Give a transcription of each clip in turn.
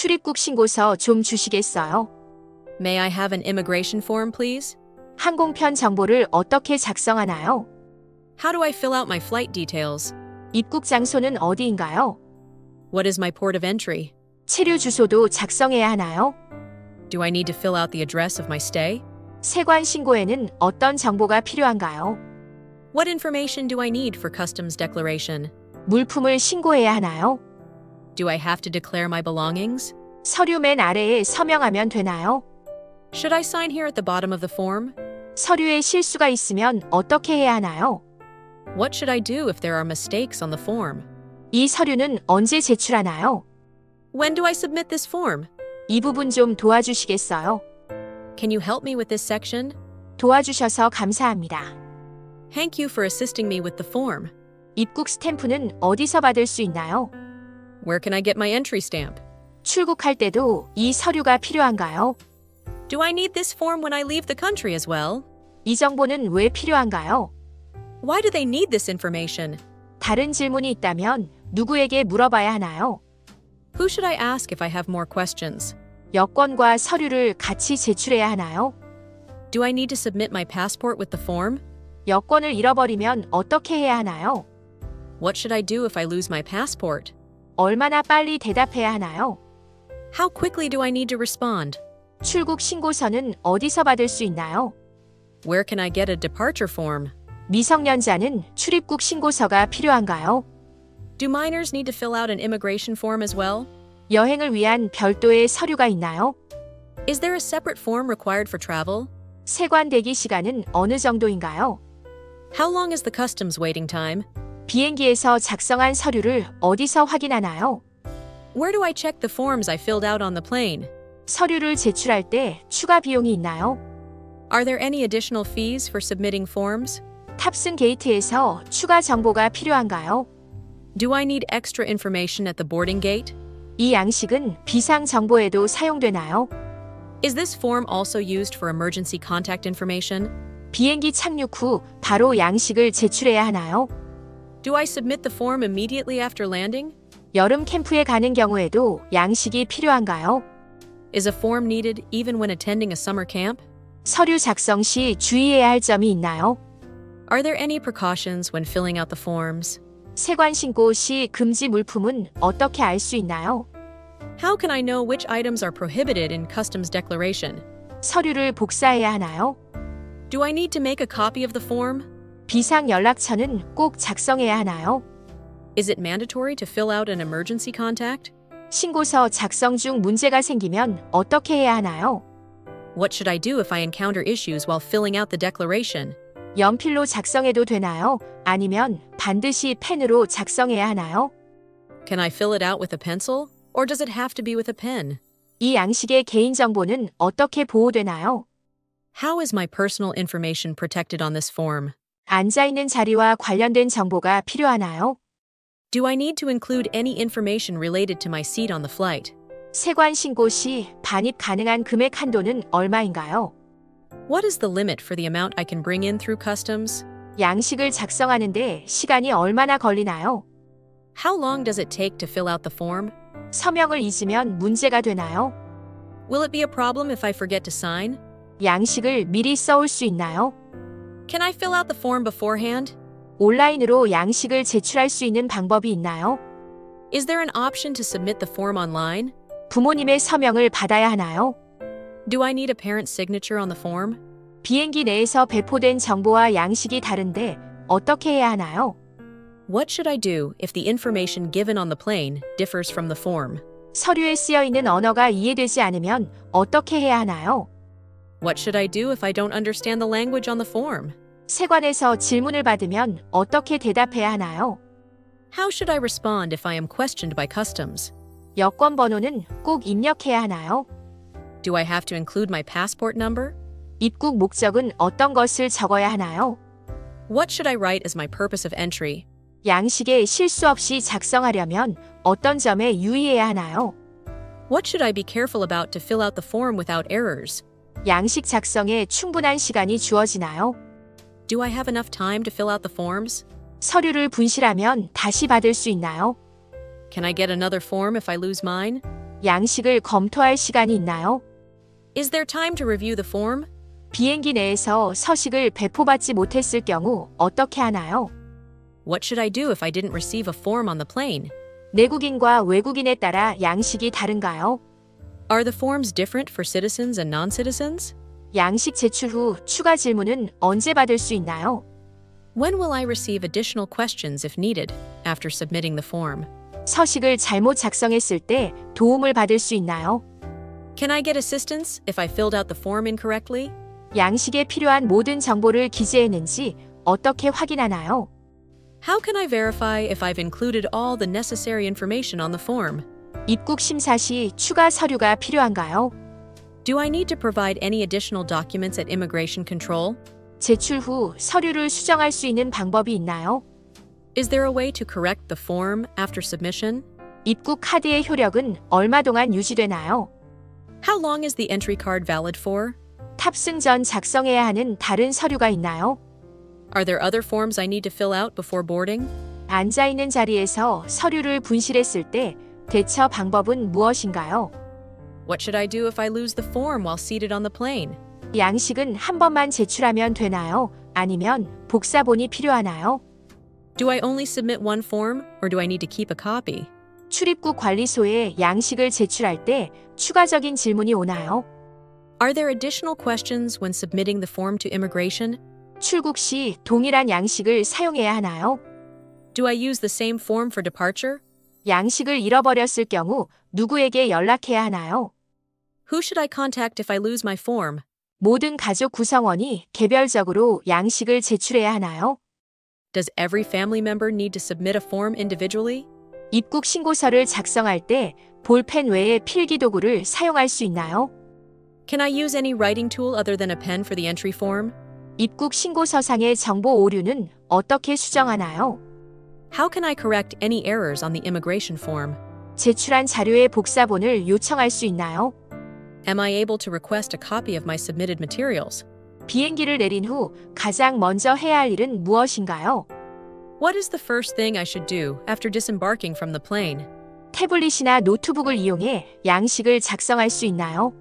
출입국 신고서 좀 주시겠어요? May I have an immigration form, please? 항공편 정보를 어떻게 작성하나요? How do I fill out my flight details? 입국 장소는 어디인가요? What is my port of entry? 체류 주소도 작성해야 하나요? Do I need to fill out the address of my stay? 세관 신고에는 어떤 정보가 필요한가요? What information do I need for customs declaration? 물품을 신고해야 하나요? Do I have to declare my belongings? 서류 맨 아래에 서명하면 되나요? Should I sign here at the bottom of the form? 서류에 실수가 있으면 어떻게 해야 하나요? What should I do if there are mistakes on the form? 이 서류는 언제 제출하나요? When do I submit this form? 이 부분 좀 도와주시겠어요? Can you help me with this section? 도와주셔서 감사합니다. Thank you for assisting me with the form. 입국 스탬프는 어디서 받을 수 있나요? Where can I get my entry stamp? 출국할 때도 이 서류가 필요한가요? Do I need this form when I leave the country as well? 이 정보는 왜 필요한가요? Why do they need this information? 다른 질문이 있다면 누구에게 물어봐야 하나요? Who should I ask if I have more questions? 여권과 서류를 같이 제출해야 하나요? Do I need to submit my passport with the form? 여권을 잃어버리면 어떻게 해야 하나요? What should I do if I lose my passport? 얼마나 빨리 대답해야 하나요? How quickly do I need to respond? 출국 신고서는 어디서 받을 수 있나요? Where can I get a departure form? 미성년자는 출입국 신고서가 필요한가요? Do minors need to fill out an immigration form as well? 여행을 위한 별도의 서류가 있나요? Is there a separate form required for travel? 세관 대기 시간은 어느 정도인가요? How long is the customs waiting time? 비행기에서 작성한 서류를 어디서 확인하나요? Where do I check the forms I filled out on the plane? 서류를 제출할 때 추가 비용이 있나요? Are there any additional fees for submitting forms? 탑승 게이트에서 추가 정보가 필요한가요? Do I need extra information at the boarding gate? 이 양식은 비상 정보에도 사용되나요? Is this form also used for emergency contact information? 비행기 착륙 후 바로 양식을 제출해야 하나요? Do I submit the form immediately after landing? 여름 캠프에 가는 경우에도 양식이 필요한가요? Is a form needed even when attending a summer camp? 서류 작성 시 주의해야 할 점이 있나요? Are there any precautions when filling out the forms? 세관 신고 시 금지 물품은 어떻게 알 수 있나요? How can I know which items are prohibited in customs declaration? 서류를 복사해야 하나요? Do I need to make a copy of the form? 비상 연락처는 꼭 작성해야 하나요? Is it mandatory to fill out an emergency contact? 신고서 작성 중 문제가 생기면 어떻게 해야 하나요? What should I do if I encounter issues while filling out the declaration? 연필로 작성해도 되나요? 아니면 반드시 펜으로 작성해야 하나요? Can I fill it out with a pencil? Or does it have to be with a pen? 이 양식의 개인정보는 어떻게 보호되나요? How is my personal information protected on this form? 앉아있는 자리와 관련된 정보가 필요하나요? Do I need to include any information related to my seat on the flight? 세관 신고 시 반입 가능한 금액 한도는 얼마인가요? What is the limit for the amount I can bring in through customs? 양식을 작성하는데 시간이 얼마나 걸리나요? How long does it take to fill out the form? 서명을 잊으면 문제가 되나요? Will it be a problem if I forget to sign? 양식을 미리 써올 수 있나요? Can I fill out the form beforehand? 온라인으로 양식을 제출할 수 있는 방법이 있나요? Is there an option to submit the form online? 부모님의 서명을 받아야 하나요? Do I need a parent's signature on the form? 비행기 내에서 배포된 정보와 양식이 다른데 어떻게 해야 하나요? What should I do if the information given on the plane differs from the form? 서류에 쓰여 있는 언어가 이해되지 않으면 어떻게 해야 하나요? What should I do if I don't understand the language on the form? 세관에서 질문을 받으면 어떻게 대답해야 하나요? How should I respond if I am questioned by customs? 여권 번호는 꼭 입력해야 하나요? Do I have to include my passport number? 입국 목적은 어떤 것을 적어야 하나요? What should I write as my purpose of entry? 양식에 실수 없이 작성하려면 어떤 점에 유의해야 하나요? What should I be careful about to fill out the form without errors? 양식 작성에 충분한 시간이 주어지나요? Do I have enough time to fill out the forms? 서류를 분실하면 다시 받을 수 있나요? Can I get another form if I lose mine? 양식을 검토할 시간이 있나요? Is there time to review the form? 비행기 내에서 서식을 배포받지 못했을 경우 어떻게 하나요? What should I do if I didn't receive a form on the plane? 내국인과 외국인에 따라 양식이 다른가요? Are the forms different for citizens and non-citizens? 양식 제출 후 추가 질문은 언제 받을 수 있나요? When will I receive additional questions if needed after submitting the form? 서식을 잘못 작성했을 때 도움을 받을 수 있나요? Can I get assistance if I filled out the form incorrectly? 양식에 필요한 모든 정보를 기재했는지 어떻게 확인하나요? How can I verify if I've included all the necessary information on the form? 입국 심사 시 추가 서류가 필요한가요? Do I need to provide any additional documents at immigration control? 제출 후 서류를 수정할 수 있는 방법이 있나요? Is there a way to correct the form after submission? 입국 카드의 효력은 얼마 동안 유지되나요? How long is the entry card valid for? 탑승 전 작성해야 하는 다른 서류가 있나요? Are there other forms I need to fill out before boarding? 앉아 있는 자리에서 서류를 분실했을 때 대처 방법은 무엇인가요? What should I do if I lose the form while seated on the plane? 양식은 한 번만 제출하면 되나요? 아니면 복사본이 필요하나요? Do I only submit one form or do I need to keep a copy? 출입국 관리소에 양식을 제출할 때 추가적인 질문이 오나요? Are there additional questions when submitting the form to immigration? 출국 시 동일한 양식을 사용해야 하나요? Do I use the same form for departure? 양식을 잃어버렸을 경우 누구에게 연락해야 하나요? Who should I contact if I lose my form? 모든 가족 구성원이 개별적으로 양식을 제출해야 하나요? Does every family member need to submit a form individually? 입국 신고서를 작성할 때 볼펜 외에 필기 도구를 사용할 수 있나요? Can I use any writing tool other than a pen for the entry form? 입국 신고서상의 정보 오류는 어떻게 수정하나요? How can I correct any errors on the immigration form? 제출한 자료의 복사본을 요청할 수 있나요? Am I able to request a copy of my submitted materials? 비행기를 내린 후 가장 먼저 해야 할 일은 무엇인가요? What is the first thing I should do after disembarking from the plane? 태블릿이나 노트북을 이용해 양식을 작성할 수 있나요?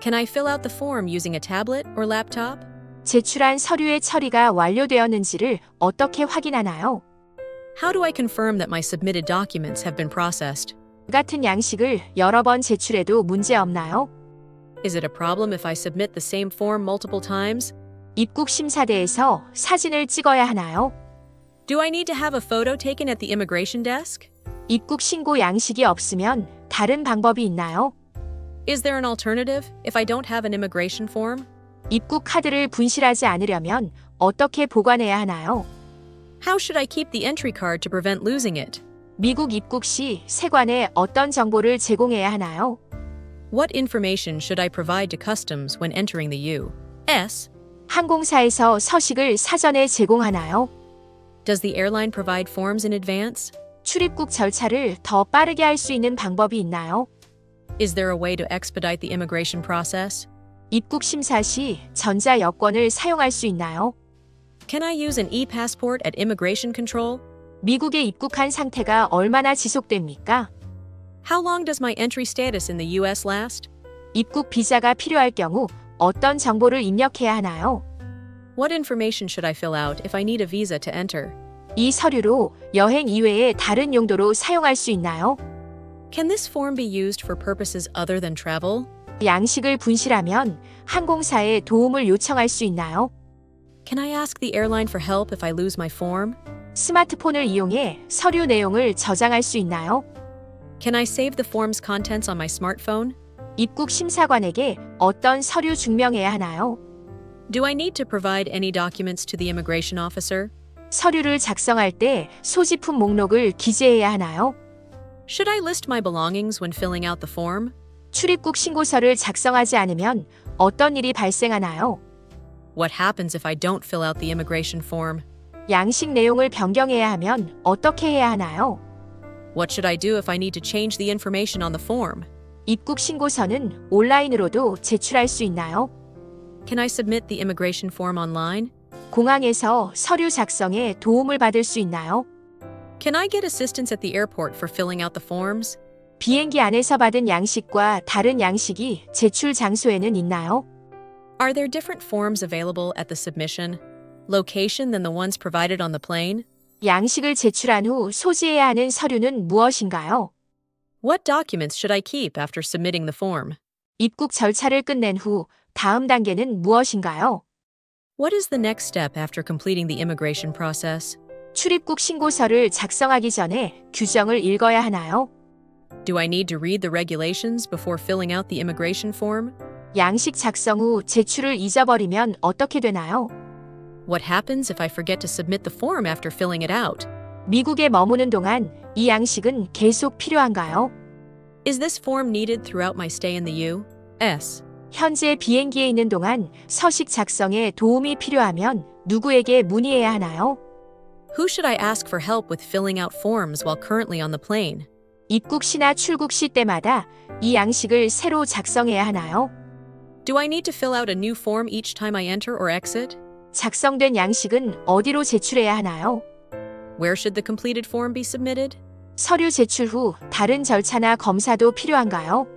Can I fill out the form using a tablet or laptop? 제출한 서류의 처리가 완료되었는지를 어떻게 확인하나요? How do I confirm that my submitted documents have been processed? 같은 양식을 여러 번 제출해도 문제 없나요? Is it a problem if I submit the same form multiple times? 입국 심사대에서 사진을 찍어야 하나요? Do I need to have a photo taken at the immigration desk? 입국 신고 양식이 없으면 다른 방법이 있나요? Is there an alternative if I don't have an immigration form? 입국 카드를 분실하지 않으려면 어떻게 보관해야 하나요? How should I keep the entry card to prevent losing it? 미국 입국 시 세관에 어떤 정보를 제공해야 하나요? What information should I provide to customs when entering the U.S.? 항공사에서 서식을 사전에 제공하나요? Does the airline provide forms in advance? 출입국 절차를 더 빠르게 할 수 있는 방법이 있나요? Is there a way to expedite the immigration process? 입국 심사 시 전자 여권을 사용할 수 있나요? Can I use an e-passport at immigration control? 미국에 입국한 상태가 얼마나 지속됩니까? How long does my entry status in the U.S. last? 입국 비자가 필요할 경우 어떤 정보를 입력해야 하나요? What information should I fill out if I need a visa to enter? 이 서류로 여행 이외의 다른 용도로 사용할 수 있나요? Can this form be used for purposes other than travel? 양식을 분실하면 항공사에 도움을 요청할 수 있나요? Can I ask the airline for help if I lose my form? 스마트폰을 이용해 서류 내용을 저장할 수 있나요? Can I save the form's contents on my smartphone? 입국 심사관에게 어떤 서류 증명해야 하나요? Do I need to provide any documents to the immigration officer? 서류를 작성할 때 소지품 목록을 기재해야 하나요? Should I list my belongings when filling out the form? 출입국 신고서를 작성하지 않으면 어떤 일이 발생하나요? What happens if I don't fill out the immigration form? 양식 내용을 변경해야 하면 어떻게 해야 하나요? What should I do if I need to change the information on the form? 입국 신고서는 온라인으로도 제출할 수 있나요? Can I submit the immigration form online? 공항에서 서류 작성에 도움을 받을 수 있나요? Can I get assistance at the airport for filling out the forms? 비행기 안에서 받은 양식과 다른 양식이 제출 장소에는 있나요? Are there different forms available at the submission location than the ones provided on the plane? 양식을 제출한 후 소지해야 하는 서류는 무엇인가요? What documents should I keep after submitting the form? 입국 절차를 끝낸 후 다음 단계는 무엇인가요? What is the next step after completing the immigration process? 출입국 신고서를 작성하기 전에 규정을 읽어야 하나요? Do I need to read the regulations before filling out the immigration form? 양식 작성 후 제출을 잊어버리면 어떻게 되나요? What happens if I forget to submit the form after filling it out? 미국에 머무는 동안 이 양식은 계속 필요한가요? Is this form needed throughout my stay in the U.S.? 현재 비행기에 있는 동안 서식 작성에 도움이 필요하면 누구에게 문의해야 하나요? Who should I ask for help with filling out forms while currently on the plane? 입국 시나 출국 시 때마다 이 양식을 새로 작성해야 하나요? Do I need to fill out a new form each time I enter or exit? 작성된 양식은 어디로 제출해야 하나요? Where should the completed form be submitted? 서류 제출 후 다른 절차나 검사도 필요한가요?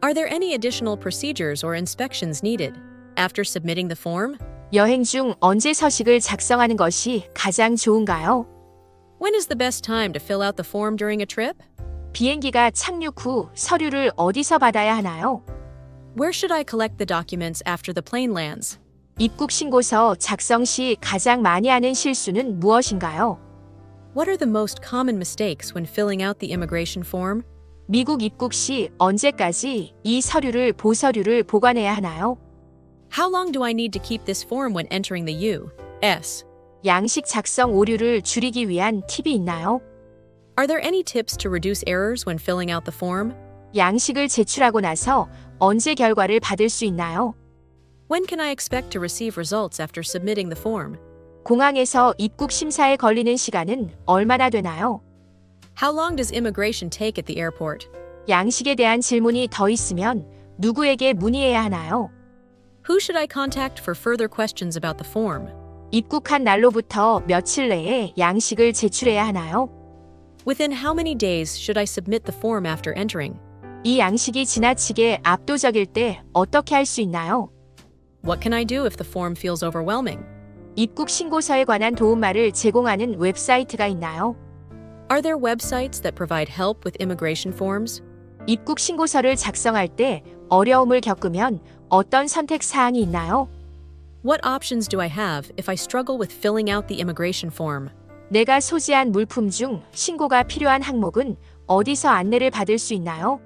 Are there any additional procedures or inspections needed after submitting the form? 여행 중 언제 서식을 작성하는 것이 가장 좋은가요? When is the best time to fill out the form during a trip? 비행기가 착륙 후 서류를 어디서 받아야 하나요? Where should I collect the documents after the plane lands? 입국 신고서 작성 시 가장 많이 하는 실수는 무엇인가요? What are the most common mistakes when filling out the immigration form? 미국 입국 시 언제까지 이 서류를 보서류를 보관해야 하나요? How long do I need to keep this form when entering the U.S.? 양식 작성 오류를 줄이기 위한 팁이 있나요? Are there any tips to reduce errors when filling out the form? 양식을 제출하고 나서 언제 결과를 받을 수 있나요? When can I expect to receive results after submitting the form? 공항에서 입국 심사에 걸리는 시간은 얼마나 되나요? How long does immigration take at the airport? 양식에 대한 질문이 더 있으면 누구에게 문의해야 하나요? Who should I contact for further questions about the form? 입국한 날로부터 며칠 내에 양식을 제출해야 하나요? Within how many days should I submit the form after entering? 이 양식이 지나치게 압도적일 때 어떻게 할 수 있나요? What can I do if the form feels overwhelming? 입국 신고서에 관한 도움말을 제공하는 웹사이트가 있나요? Are there websites that provide help with immigration forms? 입국 신고서를 작성할 때 어려움을 겪으면 어떤 선택 사항이 있나요? What options do I have if I struggle with filling out the immigration form? 내가 소지한 물품 중 신고가 필요한 항목은 어디서 안내를 받을 수 있나요?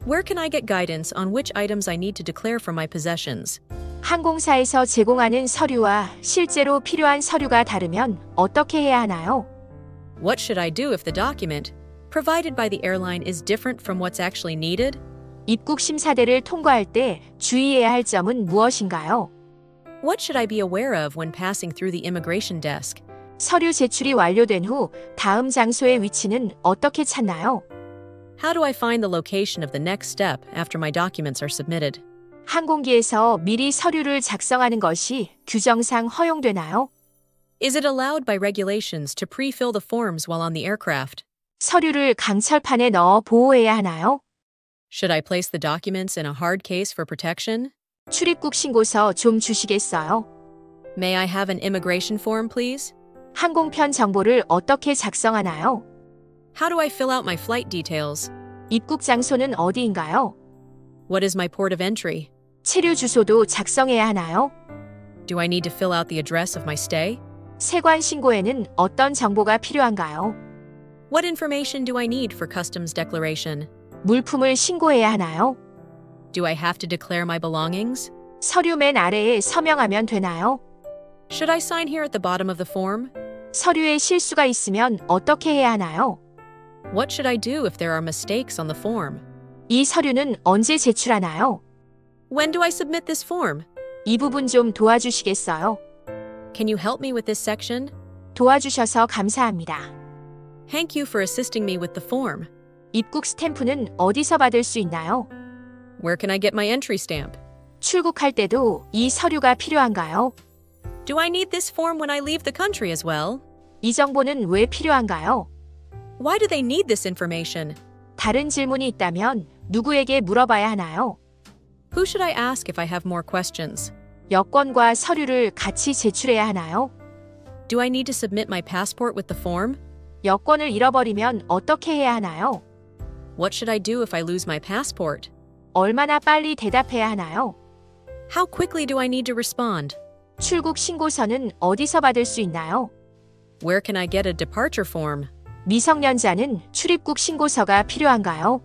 Where can I get guidance on which items I need to declare from my possessions? 항공사에서 제공하는 서류와 실제로 필요한 서류가 다르면 어떻게 해야 하나요? What should I do if the document provided by the airline is different from what's actually needed? 입국 심사대를 통과할 때 주의해야 할 점은 무엇인가요? What should I be aware of when passing through the immigration desk? 서류 제출이 완료된 후 다음 장소의 위치는 어떻게 찾나요? How do I find the location of the next step after my documents are submitted? 항공기에서 미리 서류를 작성하는 것이 규정상 허용되나요? Is it allowed by regulations to pre-fill the forms while on the aircraft? 서류를 강철판에 넣어 보호해야 하나요? Should I place the documents in a hard case for protection? 출입국 신고서 좀 주시겠어요? May I have an immigration form, please? 항공편 정보를 어떻게 작성하나요? How do I fill out my flight details? 입국 장소는 어디인가요? What is my port of entry? 체류 주소도 작성해야 하나요? Do I need to fill out the address of my stay? 세관 신고에는 어떤 정보가 필요한가요? What information do I need for customs declaration? 물품을 신고해야 하나요? Do I have to declare my belongings? 서류 맨 아래에 서명하면 되나요? Should I sign here at the bottom of the form? 서류에 실수가 있으면 어떻게 해야 하나요? What should I do if there are mistakes on the form? 이 서류는 언제 제출하나요? When do I submit this form? 이 부분 좀 도와주시겠어요? Can you help me with this section? 도와주셔서 감사합니다. Thank you for assisting me with the form. 입국 스탬프는 어디서 받을 수 있나요? Where can I get my entry stamp? 출국할 때도 이 서류가 필요한가요? Do I need this form when I leave the country as well? 이 정보는 왜 필요한가요? Why do they need this information? 다른 질문이 있다면 누구에게 물어봐야 하나요? Who should I ask if I have more questions? 여권과 서류를 같이 제출해야 하나요? Do I need to submit my passport with the form? 여권을 잃어버리면 어떻게 해야 하나요? What should I do if I lose my passport? 얼마나 빨리 대답해야 하나요? How quickly do I need to respond? 출국 신고서는 어디서 받을 수 있나요? Where can I get a departure form? 미성년자는 출입국 신고서가 필요한가요?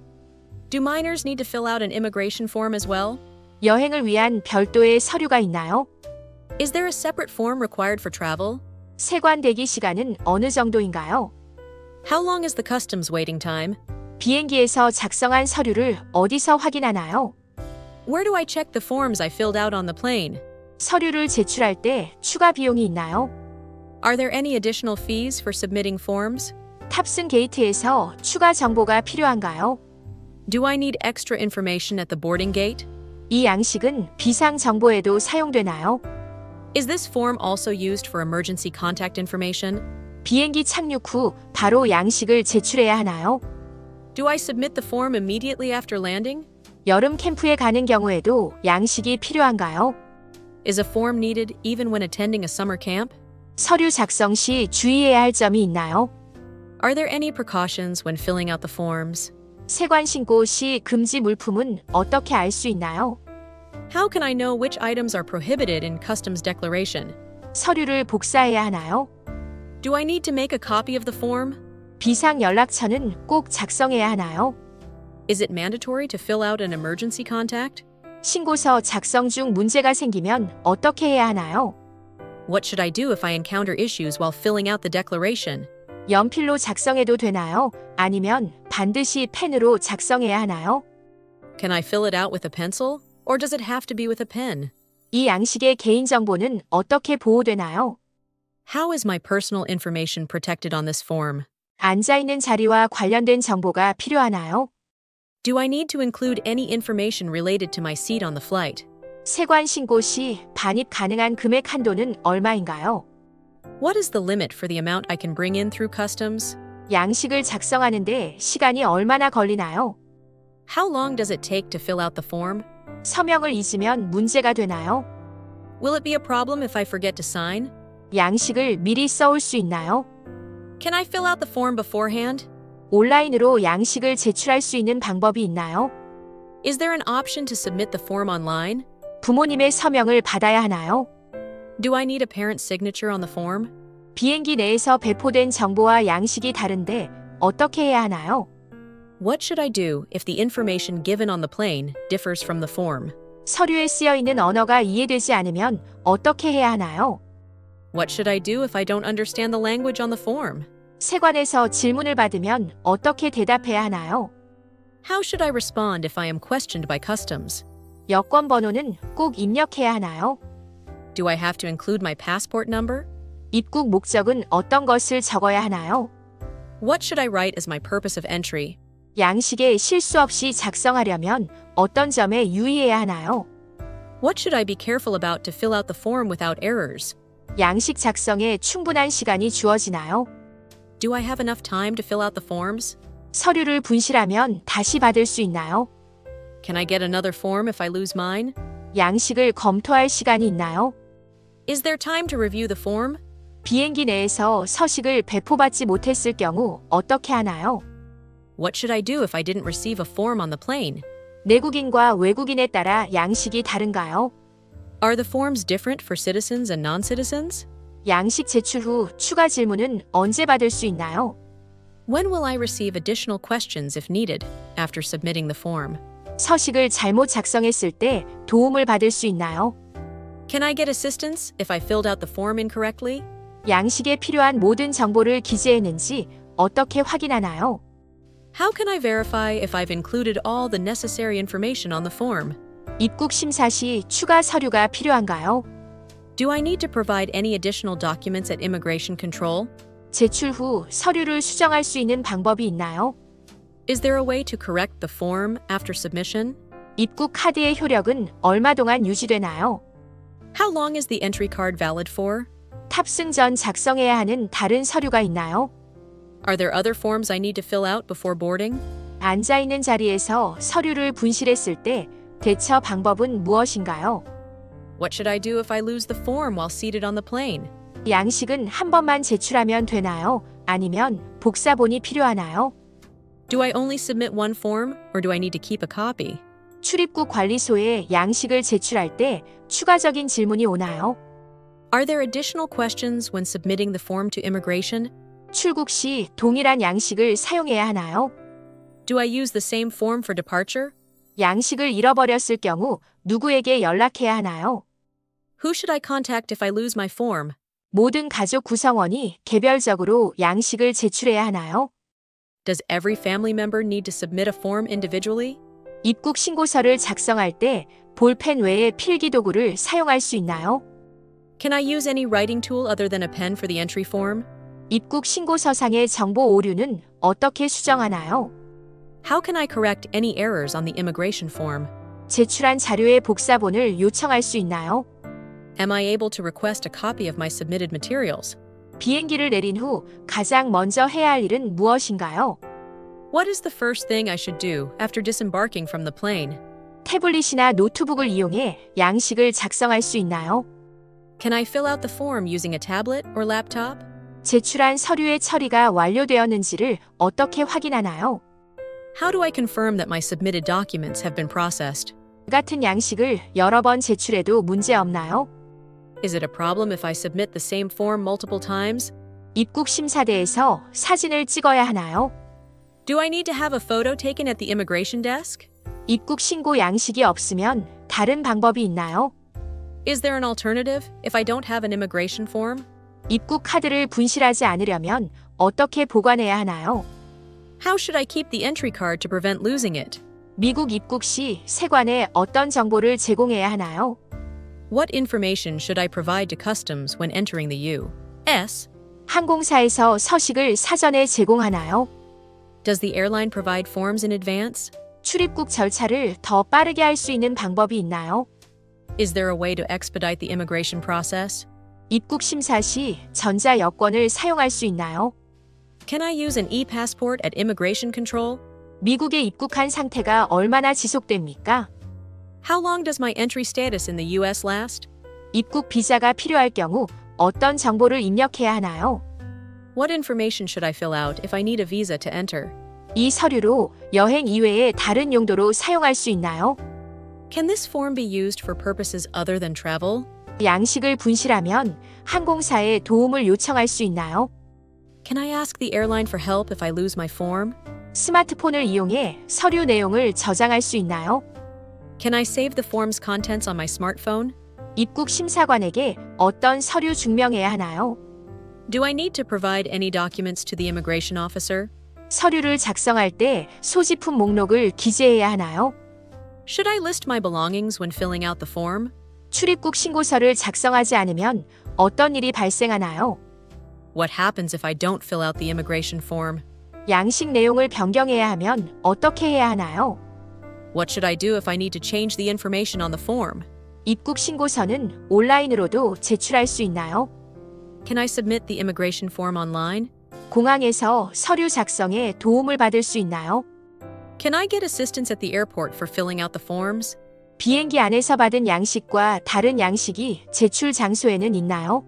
Do minors need to fill out an immigration form as well? 여행을 위한 별도의 서류가 있나요? Is there a separate form required for travel? 세관 대기 시간은 어느 정도인가요? How long is the customs waiting time? 비행기에서 작성한 서류를 어디서 확인하나요? Where do I check the forms I filled out on the plane? 서류를 제출할 때 추가 비용이 있나요? Are there any additional fees for submitting forms? 탑승 게이트에서 추가 정보가 필요한가요? Do I need extra information at the boarding gate? 이 양식은 비상 정보에도 사용되나요? Is this form also used for emergency contact information? 비행기 착륙 후 바로 양식을 제출해야 하나요? Do I submit the form immediately after landing? 여름 캠프에 가는 경우에도 양식이 필요한가요? Is a form needed even when attending a summer camp? 서류 작성 시 주의해야 할 점이 있나요? Are there any precautions when filling out the forms? 세관 신고 시 금지 물품은 어떻게 알 수 있나요? How can I know which items are prohibited in customs declaration? 서류를 복사해야 하나요? Do I need to make a copy of the form? 비상 연락처는 꼭 작성해야 하나요? Is it mandatory to fill out an emergency contact? 신고서 작성 중 문제가 생기면 어떻게 해야 하나요? What should I do if I encounter issues while filling out the declaration? 연필로 작성해도 되나요? 아니면 반드시 펜으로 작성해야 하나요? Can I fill it out with a pencil? Or does it have to be with a pen? 이 양식의 개인정보는 어떻게 보호되나요? How is my personal information protected on this form? 앉아있는 자리와 관련된 정보가 필요하나요? Do I need to include any information related to my seat on the flight? 세관 신고 시 반입 가능한 금액 한도는 얼마인가요? What is the limit for the amount I can bring in through customs? 양식을 작성하는데 시간이 얼마나 걸리나요? How long does it take to fill out the form? 서명을 잊으면 문제가 되나요? Will it be a problem if I forget to sign? 양식을 미리 써올 수 있나요? Can I fill out the form beforehand? 온라인으로 양식을 제출할 수 있는 방법이 있나요? Is there an option to submit the form online? 부모님의 서명을 받아야 하나요? Do I need a parent's signature on the form? 비행기 내에서 배포된 정보와 양식이 다른데 어떻게 해야 하나요? What should I do if the information given on the plane differs from the form? 서류에 쓰여 있는 언어가 이해되지 않으면 어떻게 해야 하나요? What should I do if I don't understand the language on the form? 세관에서 질문을 받으면 어떻게 대답해야 하나요? How should I respond if I am questioned by customs? 여권 번호는 꼭 입력해야 하나요? Do I have to include my passport number? 입국 목적은 어떤 것을 적어야 하나요? What should I write as my purpose of entry? 양식에 실수 없이 작성하려면 어떤 점에 유의해야 하나요? What should I be careful about to fill out the form without errors? 양식 작성에 충분한 시간이 주어지나요? Do I have enough time to fill out the forms? 서류를 분실하면 다시 받을 수 있나요? Can I get another form if I lose mine? 양식을 검토할 시간이 있나요? Is there time to review the form? 비행기 내에서 서식을 배포받지 못했을 경우 어떻게 하나요? What should I do if I didn't receive a form on the plane? 내국인과 외국인에 따라 양식이 다른가요? Are the forms different for citizens and non-citizens? 양식 제출 후 추가 질문은 언제 받을 수 있나요? When will I receive additional questions if needed after submitting the form? 서식을 잘못 작성했을 때 도움을 받을 수 있나요? Can I get assistance if I filled out the form incorrectly? 양식에 필요한 모든 정보를 기재했는지 어떻게 확인하나요? How can I verify if I've included all the necessary information on the form? 입국 심사 시 추가 서류가 필요한가요? Do I need to provide any additional documents at immigration control? 제출 후 서류를 수정할 수 있는 방법이 있나요? Is there a way to correct the form after submission? 입국 카드의 효력은 얼마 동안 유지되나요? How long is the entry card valid for? 탑승 전 작성해야 하는 다른 서류가 있나요? Are there other forms I need to fill out before boarding? 앉아 있는 자리에서 서류를 분실했을 때 대처 방법은 무엇인가요? What should I do if I lose the form while seated on the plane? 양식은 한 번만 제출하면 되나요? 아니면 복사본이 필요하나요? Do I only submit one form, or do I need to keep a copy? 출입국 관리소에 양식을 제출할 때 추가적인 질문이 오나요? Are there additional questions when submitting the form to immigration? 출국 시 동일한 양식을 사용해야 하나요? Do I use the same form for departure? 양식을 잃어버렸을 경우 누구에게 연락해야 하나요? Who should I contact if I lose my form? 모든 가족 구성원이 개별적으로 양식을 제출해야 하나요? Does every family member need to submit a form individually? 입국 신고서를 작성할 때 볼펜 외에 필기 도구를 사용할 수 있나요? Can I use any writing tool other than a pen for the entry form? 입국 신고서상의 정보 오류는 어떻게 수정하나요? How can I correct any errors on the immigration form? 제출한 자료의 복사본을 요청할 수 있나요? Am I able to request a copy of my submitted materials? 비행기를 내린 후 가장 먼저 해야 할 일은 무엇인가요? What is the first thing I should do after disembarking from the plane? 태블릿이나 노트북을 이용해 양식을 작성할 수 있나요? Can I fill out the form using a tablet or laptop? 제출한 서류의 처리가 완료되었는지를 어떻게 확인하나요? How do I confirm that my submitted documents have been processed? 같은 양식을 여러 번 제출해도 문제 없나요? Is it a problem if I submit the same form multiple times? 입국 심사대에서 사진을 찍어야 하나요? Do I need to have a photo taken at the immigration desk? 입국 신고 양식이 없으면 다른 방법이 있나요? Is there an alternative if I don't have an immigration form? 입국 카드를 분실하지 않으려면 어떻게 보관해야 하나요? How should I keep the entry card to prevent losing it? 미국 입국 시 세관에 어떤 정보를 제공해야 하나요? What information should I provide to customs when entering the U.S.? 항공사에서 서식을 사전에 제공하나요? Does the airline provide forms in advance? 출입국 절차를 더 빠르게 할 수 있는 방법이 있나요? Is there a way to expedite the immigration process? 입국 심사 시 전자 여권을 사용할 수 있나요? Can I use an e-passport at immigration control? 미국에 입국한 상태가 얼마나 지속됩니까? How long does my entry status in the U.S. last? 입국 비자가 필요할 경우 어떤 정보를 입력해야 하나요? What information should I fill out if I need a visa to enter? 이 서류로 여행 이외의 다른 용도로 사용할 수 있나요? Can this form be used for purposes other than travel? 양식을 분실하면 항공사에 도움을 요청할 수 있나요? Can I ask the airline for help if I lose my form? 스마트폰을 이용해 서류 내용을 저장할 수 있나요? Can I save the form's contents on my smartphone? 입국 심사관에게 어떤 서류 증명해야 하나요? Do I need to provide any documents to the immigration officer? 서류를 작성할 때 소지품 목록을 기재해야 하나요? Should I list my belongings when filling out the form? 출입국 신고서를 작성하지 않으면 어떤 일이 발생하나요? What happens if I don't fill out the immigration form? 양식 내용을 변경해야 하면 어떻게 해야 하나요? What should I do if I need to change the information on the form? 입국 신고서는 온라인으로도 제출할 수 있나요? Can I submit the immigration form online? 공항에서 서류 작성에 도움을 받을 수 있나요? Can I get assistance at the airport for filling out the forms? 비행기 안에서 받은 양식과 다른 양식이 제출 장소에는 있나요?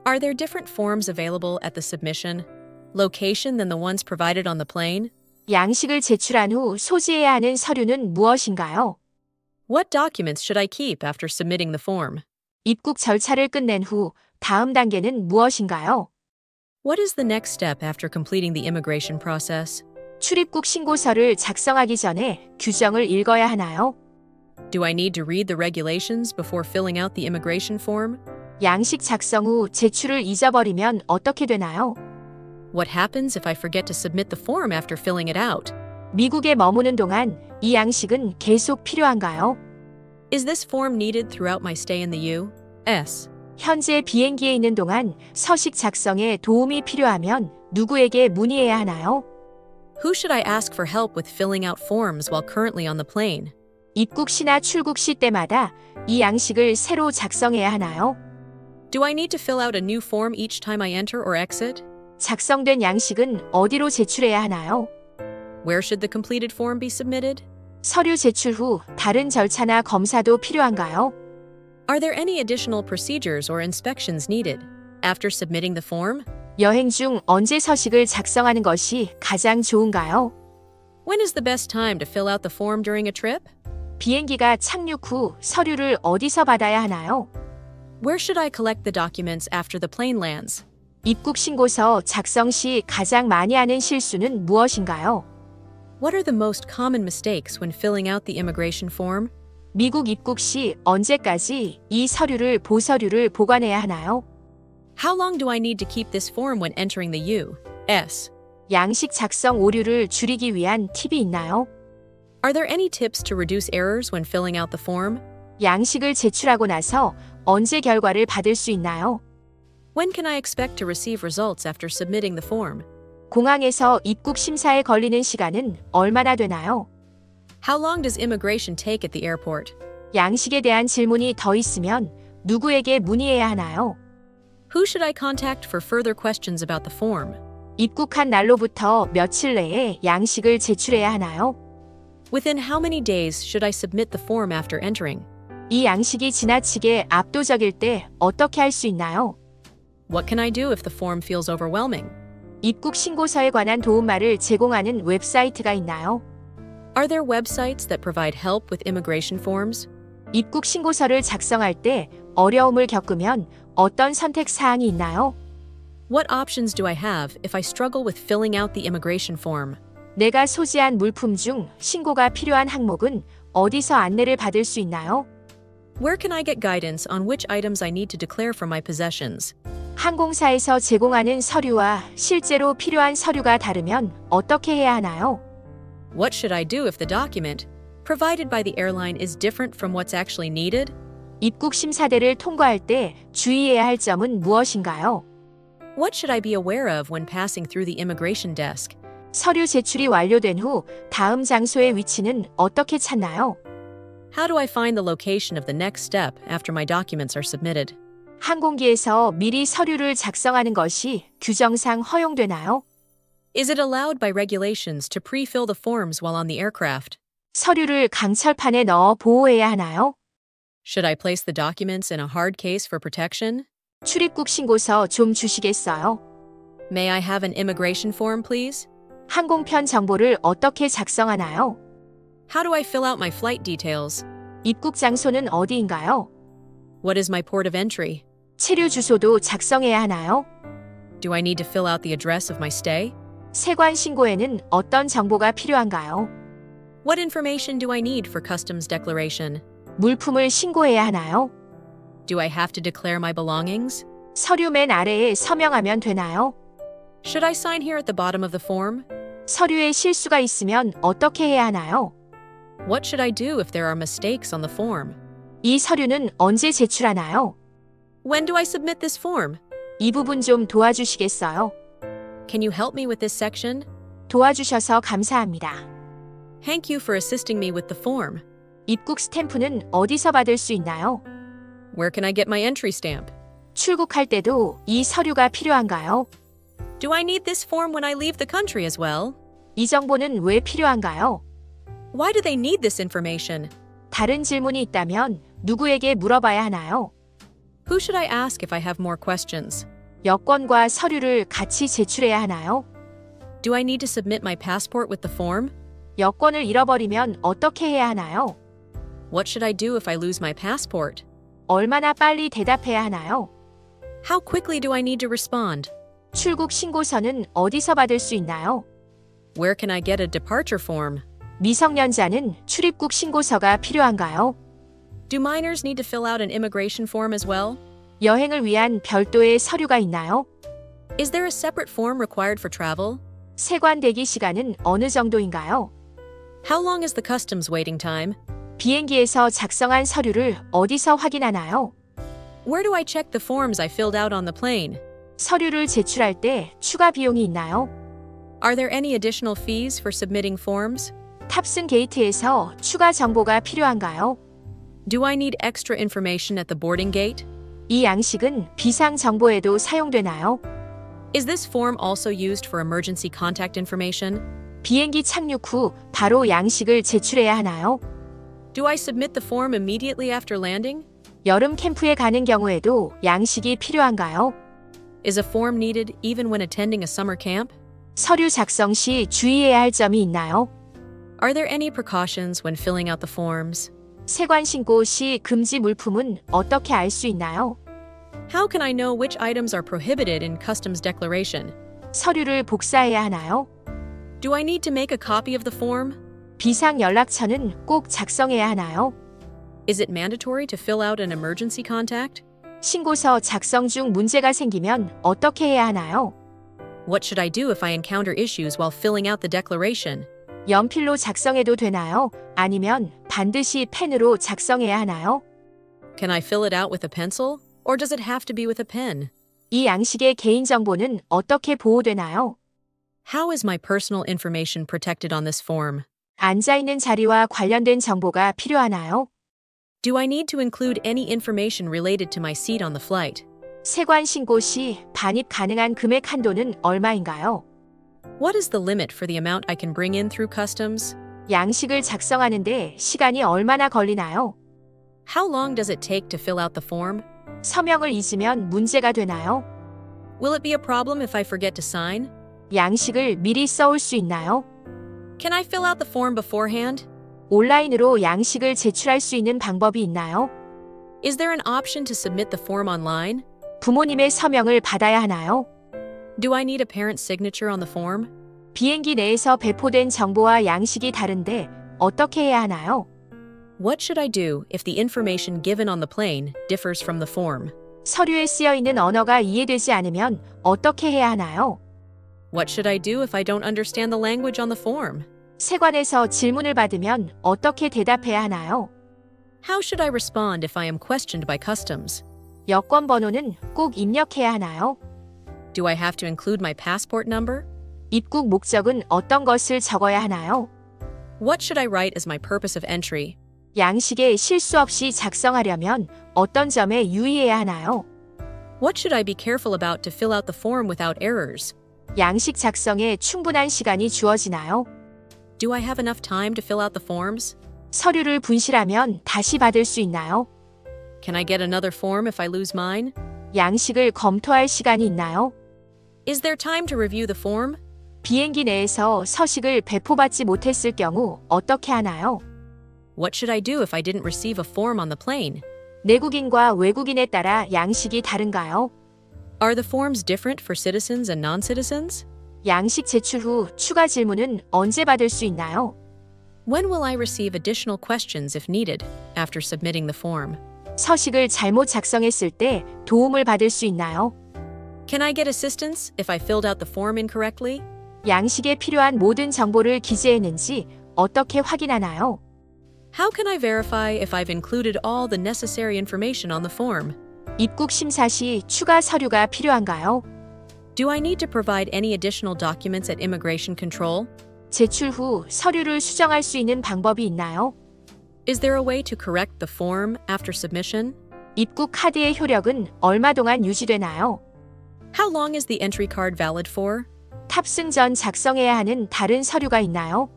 Are there different forms available at the submission location than the ones provided on the plane? 양식을 제출한 후 소지해야 하는 서류는 무엇인가요? What documents should I keep after submitting the form? 입국 절차를 끝낸 후 다음 단계는 무엇인가요? What is the next step after completing the immigration process? 출입국 신고서를 작성하기 전에 규정을 읽어야 하나요? Do I need to read the regulations before filling out the immigration form? 양식 작성 후 제출을 잊어버리면 어떻게 되나요? What happens if I forget to submit the form after filling it out? 미국에 머무는 동안 이 양식은 계속 필요한가요? Is this form needed throughout my stay in the U.S.? 현재 비행기에 있는 동안 서식 작성에 도움이 필요하면 누구에게 문의해야 하나요? Who should I ask for help with filling out forms while currently on the plane? 입국 시나 출국 시 때마다 이 양식을 새로 작성해야 하나요? Do I need to fill out a new form each time I enter or exit? 작성된 양식은 어디로 제출해야 하나요? Where should the completed form be submitted? 서류 제출 후 다른 절차나 검사도 필요한가요? Are there any additional procedures or inspections needed after submitting the form? 여행 중 언제 서식을 작성하는 것이 가장 좋은가요? When is the best time to fill out the form during a trip? 비행기가 착륙 후 서류를 어디서 받아야 하나요? Where should I collect the documents after the plane lands? 입국 신고서 작성 시 가장 많이 하는 실수는 무엇인가요? What are the most common mistakes when filling out the immigration form? 미국 입국 시 언제까지 이 서류를 보서류를 보관해야 하나요? How long do I need to keep this form when entering the U.S.? 양식 작성 오류를 줄이기 위한 팁이 있나요? Are there any tips to reduce errors when filling out the form? 양식을 제출하고 나서 언제 결과를 받을 수 있나요? When can I expect to receive results after submitting the form? 공항에서 입국 심사에 걸리는 시간은 얼마나 되나요? How long does immigration take at the airport? 양식에 대한 질문이 더 있으면 누구에게 문의해야 하나요? Who should I contact for further questions about the form? 입국한 날로부터 며칠 내에 양식을 제출해야 하나요? Within how many days should I submit the form after entering? 이 양식이 지나치게 압도적일 때 어떻게 할 수 있나요? What can I do if the form feels overwhelming? 입국 신고서에 관한 도움말을 제공하는 웹사이트가 있나요? Are there websites that provide help with immigration forms? 입국 신고서를 작성할 때 어려움을 겪으면 어떤 선택 사항이 있나요? What options do I have if I struggle with filling out the immigration form? 내가 소지한 물품 중 신고가 필요한 항목은 어디서 안내를 받을 수 있나요? Where can I get guidance on which items I need to declare from my possessions? 항공사에서 제공하는 서류와 실제로 필요한 서류가 다르면 어떻게 해야 하나요? What should I do if the document provided by the airline is different from what's actually needed? 입국 심사대를 통과할 때 주의해야 할 점은 무엇인가요? What should I be aware of when passing through the immigration desk? 서류 제출이 완료된 후 다음 장소의 위치는 어떻게 찾나요? How do I find the location of the next step after my documents are submitted? 항공기에서 미리 서류를 작성하는 것이 규정상 허용되나요? Is it allowed by regulations to pre-fill the forms while on the aircraft? 서류를 강철판에 넣어 보호해야 하나요? Should I place the documents in a hard case for protection? 출입국 신고서 좀 주시겠어요? May I have an immigration form, please? 항공편 정보를 어떻게 작성하나요? How do I fill out my flight details? 입국 장소는 어디인가요? What is my port of entry? 체류 주소도 작성해야 하나요? Do I need to fill out the address of my stay? 세관 신고에는 어떤 정보가 필요한가요? What information do I need for customs declaration? 물품을 신고해야 하나요? Do I have to declare my belongings? 서류 맨 아래에 서명하면 되나요? Should I sign here at the bottom of the form? 서류에 실수가 있으면 어떻게 해야 하나요? What should I do if there are mistakes on the form? 이 서류는 언제 제출하나요? When do I submit this form? 이 부분 좀 도와주시겠어요? Can you help me with this section? 도와주셔서 감사합니다. Thank you for assisting me with the form. 입국 스탬프는 어디서 받을 수 있나요? Where can I get my entry stamp? 출국할 때도 이 서류가 필요한가요? Do I need this form when I leave the country as well? 이 정보는 왜 필요한가요? Why do they need this information? 다른 질문이 있다면 누구에게 물어봐야 하나요? Who should I ask if I have more questions? 여권과 서류를 같이 제출해야 하나요? Do I need to submit my passport with the form? 여권을 잃어버리면 어떻게 해야 하나요? What should I do if I lose my passport? 얼마나 빨리 대답해야 하나요? How quickly do I need to respond? 출국 신고서는 어디서 받을 수 있나요? Where can I get a departure form? 미성년자는 출입국 신고서가 필요한가요? Do minors need to fill out an immigration form as well? 여행을 위한 별도의 서류가 있나요? Is there a separate form required for travel? 세관 대기 시간은 어느 정도인가요? How long is the customs waiting time? 비행기에서 작성한 서류를 어디서 확인하나요? Where do I check the forms I filled out on the plane? 서류를 제출할 때 추가 비용이 있나요? Are there any additional fees for submitting forms? 탑승 게이트에서 추가 정보가 필요한가요? Do I need extra information at the boarding gate? 이 양식은 비상 정보에도 사용되나요? Is this form also used for emergency contact information? 비행기 착륙 후 바로 양식을 제출해야 하나요? Do I submit the form immediately after landing? 여름 캠프에 가는 경우에도 양식이 필요한가요? Is a form needed even when attending a summer camp? 서류 작성 시 주의해야 할 점이 있나요? Are there any precautions when filling out the forms? 세관 신고 시 금지 물품은 어떻게 알 수 있나요? How can I know which items are prohibited in customs declaration? 서류를 복사해야 하나요? Do I need to make a copy of the form? 비상 연락처는 꼭 작성해야 하나요? Is it mandatory to fill out an emergency contact? 신고서 작성 중 문제가 생기면 어떻게 해야 하나요? What should I do if I encounter issues while filling out the declaration? 연필로 작성해도 되나요? 아니면 반드시 펜으로 작성해야 하나요? Can I fill it out with a pencil? Or does it have to be with a pen? 이 양식의 개인정보는 어떻게 보호되나요? How is my personal information protected on this form? 앉아있는 자리와 관련된 정보가 필요하나요? Do I need to include any information related to my seat on the flight? 세관 신고 시 반입 가능한 금액 한도는 얼마인가요? What is the limit for the amount I can bring in through customs? 양식을 작성하는데 시간이 얼마나 걸리나요? How long does it take to fill out the form? 서명을 잊으면 문제가 되나요? Will it be a problem if I forget to sign? 양식을 미리 써올 수 있나요? Can I fill out the form beforehand? 온라인으로 양식을 제출할 수 있는 방법이 있나요? Is there an option to submit the form online? 부모님의 서명을 받아야 하나요? Do I need a parent's signature on the form? 비행기 내에서 배포된 정보와 양식이 다른데 어떻게 해야 하나요? What should I do if the information given on the plane differs from the form? 서류에 쓰여 있는 언어가 이해되지 않으면 어떻게 해야 하나요? What should I do if I don't understand the language on the form? 세관에서 질문을 받으면 어떻게 대답해야 하나요? How should I respond if I am questioned by customs? 여권 번호는 꼭 입력해야 하나요? Do I have to include my passport number? 입국 목적은 어떤 것을 적어야 하나요? What should I write as my purpose of entry? 양식에 실수 없이 작성하려면 어떤 점에 유의해야 하나요? What should I be careful about to fill out the form without errors? 양식 작성에 충분한 시간이 주어지나요? Do I have enough time to fill out the forms? 서류를 분실하면 다시 받을 수 있나요? Can I get another form if I lose mine? 양식을 검토할 시간이 있나요? Is there time to review the form? 비행기 내에서 서식을 배포받지 못했을 경우 어떻게 하나요? What should I do if I didn't receive a form on the plane? 내국인과 외국인에 따라 양식이 다른가요? Are the forms different for citizens and non-citizens? 양식 제출 후 추가 질문은 언제 받을 수 있나요? When will I receive additional questions if needed after submitting the form? 서식을 잘못 작성했을 때 도움을 받을 수 있나요? Can I get assistance if I filled out the form incorrectly? 양식에 필요한 모든 정보를 기재했는지 어떻게 확인하나요? How can I verify if I've included all the necessary information on the form? 입국 심사 시 추가 서류가 필요한가요? Do I need to provide any additional documents at immigration control? 제출 후 서류를 수정할 수 있는 방법이 있나요? Is there a way to correct the form after submission? 입국 카드의 효력은 얼마 동안 유지되나요? How long is the entry card valid for? 탑승 전 작성해야 하는 다른 서류가 있나요?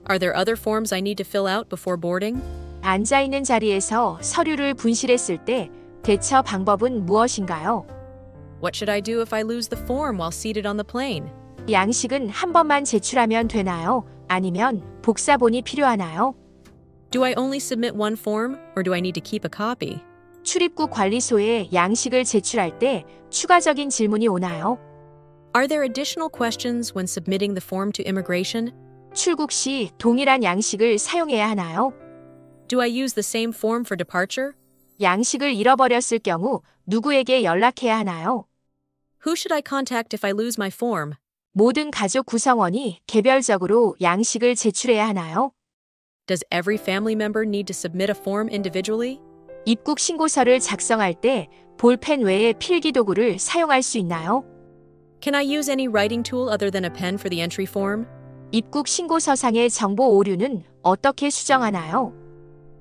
Are there other forms I need to fill out before boarding? 앉아있는 자리에서 서류를 분실했을 때 대처 방법은 무엇인가요? What should I do if I lose the form while seated on the plane? 양식은 한 번만 제출하면 되나요? 아니면 복사본이 필요하나요? Do I only submit one form, or do I need to keep a copy? 출입국 관리소에 양식을 제출할 때 추가적인 질문이 오나요? Are there additional questions when submitting the form to immigration? 출국 시 동일한 양식을 사용해야 하나요? Do I use the same form for departure? 양식을 잃어버렸을 경우 누구에게 연락해야 하나요? Who should I contact if I lose my form? 모든 가족 구성원이 개별적으로 양식을 제출해야 하나요? Does every family member need to submit a form individually? 입국 신고서를 작성할 때 볼펜 외에 필기 도구를 사용할 수 있나요? Can I use any writing tool other than a pen for the entry form? 입국 신고서상의 정보 오류는 어떻게 수정하나요?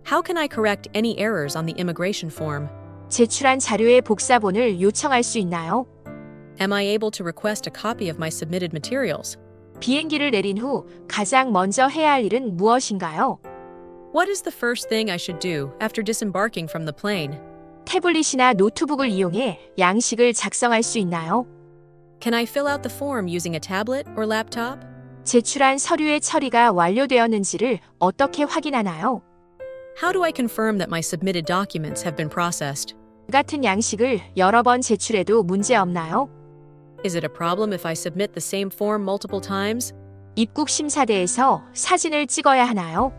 How can I correct any errors on the immigration form? 제출한 자료의 복사본을 요청할 수 있나요? Am I able to request a copy of my submitted materials? 비행기를 내린 후 가장 먼저 해야 할 일은 무엇인가요? What is the first thing I should do after disembarking from the plane? 태블릿이나 노트북을 이용해 양식을 작성할 수 있나요? Can I fill out the form using a tablet or laptop? 제출한 서류의 처리가 완료되었는지를 어떻게 확인하나요? How do I confirm that my submitted documents have been processed? 같은 양식을 여러 번 제출해도 문제 없나요? Is it a problem if I submit the same form multiple times? 입국 심사대에서 사진을 찍어야 하나요?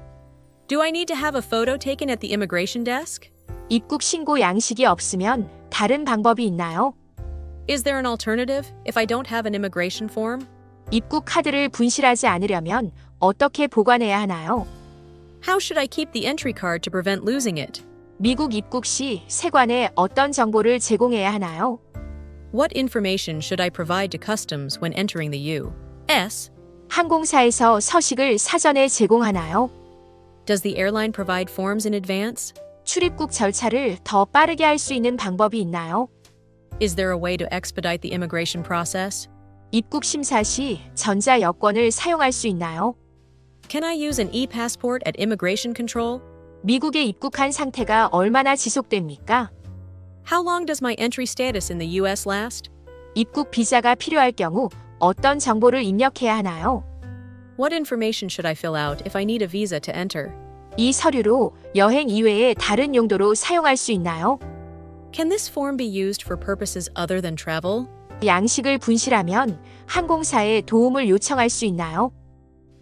Do I need to have a photo taken at the immigration desk? 입국 신고 양식이 없으면 다른 방법이 있나요? Is there an alternative if I don't have an immigration form? 입국 카드를 분실하지 않으려면 어떻게 보관해야 하나요? How should I keep the entry card to prevent losing it? 미국 입국 시 세관에 어떤 정보를 제공해야 하나요? What information should I provide to customs when entering the U.S.? 항공사에서 서식을 사전에 제공하나요? Does the airline provide forms in advance? 출입국 절차를 더 빠르게 할 수 있는 방법이 있나요? Is there a way to expedite the immigration process? 입국 심사 시 전자 여권을 사용할 수 있나요? Can I use an e-passport at immigration control? 미국에 입국한 상태가 얼마나 지속됩니까? How long does my entry status in the U.S. last? 입국 비자가 필요할 경우 어떤 정보를 입력해야 하나요? What information should I fill out if I need a visa to enter? 이 서류로 여행 이외에 다른 용도로 사용할 수 있나요? Can this form be used for purposes other than travel? 양식을 분실하면 항공사에 도움을 요청할 수 있나요?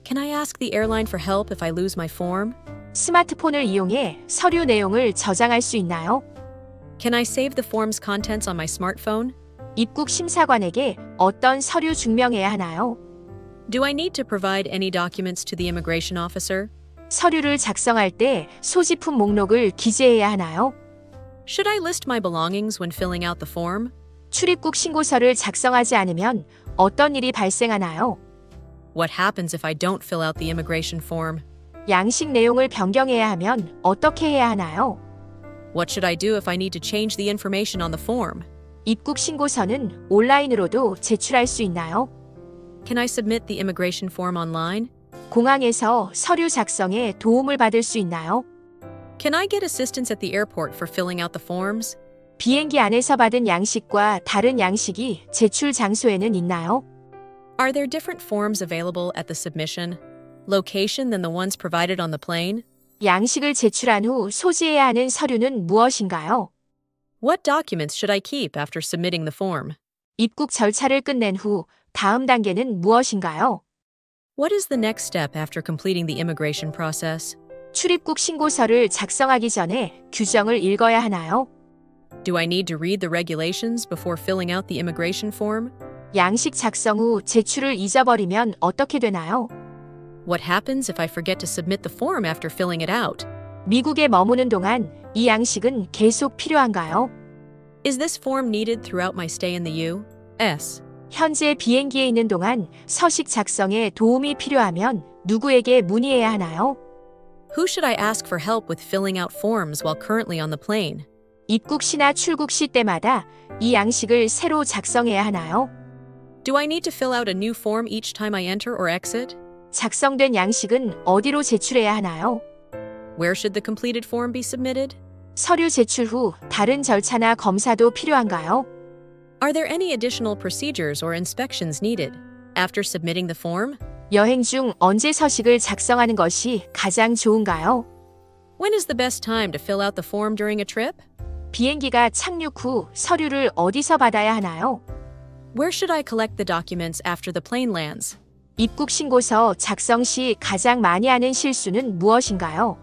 Can I ask the airline for help if I lose my form? 스마트폰을 이용해 서류 내용을 저장할 수 있나요? Can I save the form's contents on my smartphone? 입국 심사관에게 어떤 서류 증명해야 하나요? Do I need to provide any documents to the immigration officer? 서류를 작성할 때 소지품 목록을 기재해야 하나요? Should I list my belongings when filling out the form? 출입국 신고서를 작성하지 않으면 어떤 일이 발생하나요? What happens if I don't fill out the immigration form? 양식 내용을 변경해야 하면 어떻게 해야 하나요? What should I do if I need to change the information on the form? 입국 신고서는 온라인으로도 제출할 수 있나요? Can I submit the immigration form online? 공항에서 서류 작성에 도움을 받을 수 있나요? Can I get assistance at the airport for filling out the forms? 비행기 안에서 받은 양식과 다른 양식이 제출 장소에는 있나요? Are there different forms available at the submission location than the ones provided on the plane? 양식을 제출한 후 소지해야 하는 서류는 무엇인가요? What documents should I keep after submitting the form? 입국 절차를 끝낸 후 다음 단계는 무엇인가요? What is the next step after completing the immigration process? 출입국 신고서를 작성하기 전에 규정을 읽어야 하나요? Do I need to read the regulations before filling out the immigration form? 양식 작성 후 제출을 잊어버리면 어떻게 되나요? What happens if I forget to submit the form after filling it out? 미국에 머무는 동안 이 양식은 계속 필요한가요? Is this form needed throughout my stay in the U.S.? 현재 비행기에 있는 동안 서식 작성에 도움이 필요하면 누구에게 문의해야 하나요? Who should I ask for help with filling out forms while currently on the plane? 입국 시나 출국 시 때마다 이 양식을 새로 작성해야 하나요? Do I need to fill out a new form each time I enter or exit? 작성된 양식은 어디로 제출해야 하나요? Where should the completed form be submitted? 서류 제출 후 다른 절차나 검사도 필요한가요? Are there any additional procedures or inspections needed after submitting the form? 여행 중 언제 서식을 작성하는 것이 가장 좋은가요? When is the best time to fill out the form during a trip? 비행기가 착륙 후 서류를 어디서 받아야 하나요? Where should I collect the documents after the plane lands? 입국 신고서 작성 시 가장 많이 하는 실수는 무엇인가요?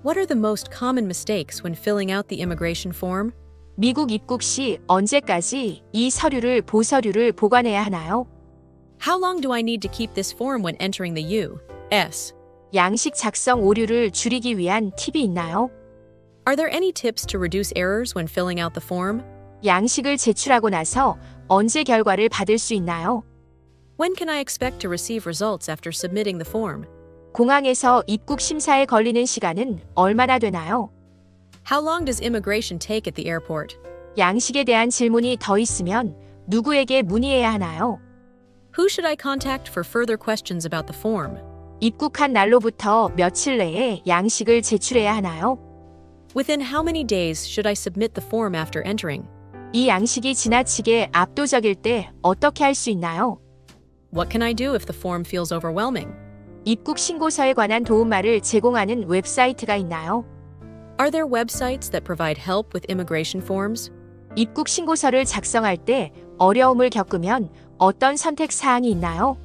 What are the most common mistakes when filling out the immigration form? 미국 입국 시 언제까지 이 보서류를 보관해야 하나요? How long do I need to keep this form when entering the U.S.? 양식 작성 오류를 줄이기 위한 팁이 있나요? Are there any tips to reduce errors when filling out the form? 양식을 제출하고 나서 언제 결과를 받을 수 있나요? When can I expect to receive results after submitting the form? 공항에서 입국 심사에 걸리는 시간은 얼마나 되나요? How long does immigration take at the airport? 양식에 대한 질문이 더 있으면 누구에게 문의해야 하나요? Who should I contact for further questions about the form? 입국한 날로부터 며칠 내에 양식을 제출해야 하나요? Within how many days should I submit the form after entering? 이 양식이 지나치게 압도적일 때 어떻게 할 수 있나요? What can I do if the form feels overwhelming? 입국 신고서에 관한 도움말을 제공하는 웹사이트가 있나요? Are there websites that provide help with immigration forms? 입국 신고서를 작성할 때 어려움을 겪으면 어떤 선택 사항이 있나요?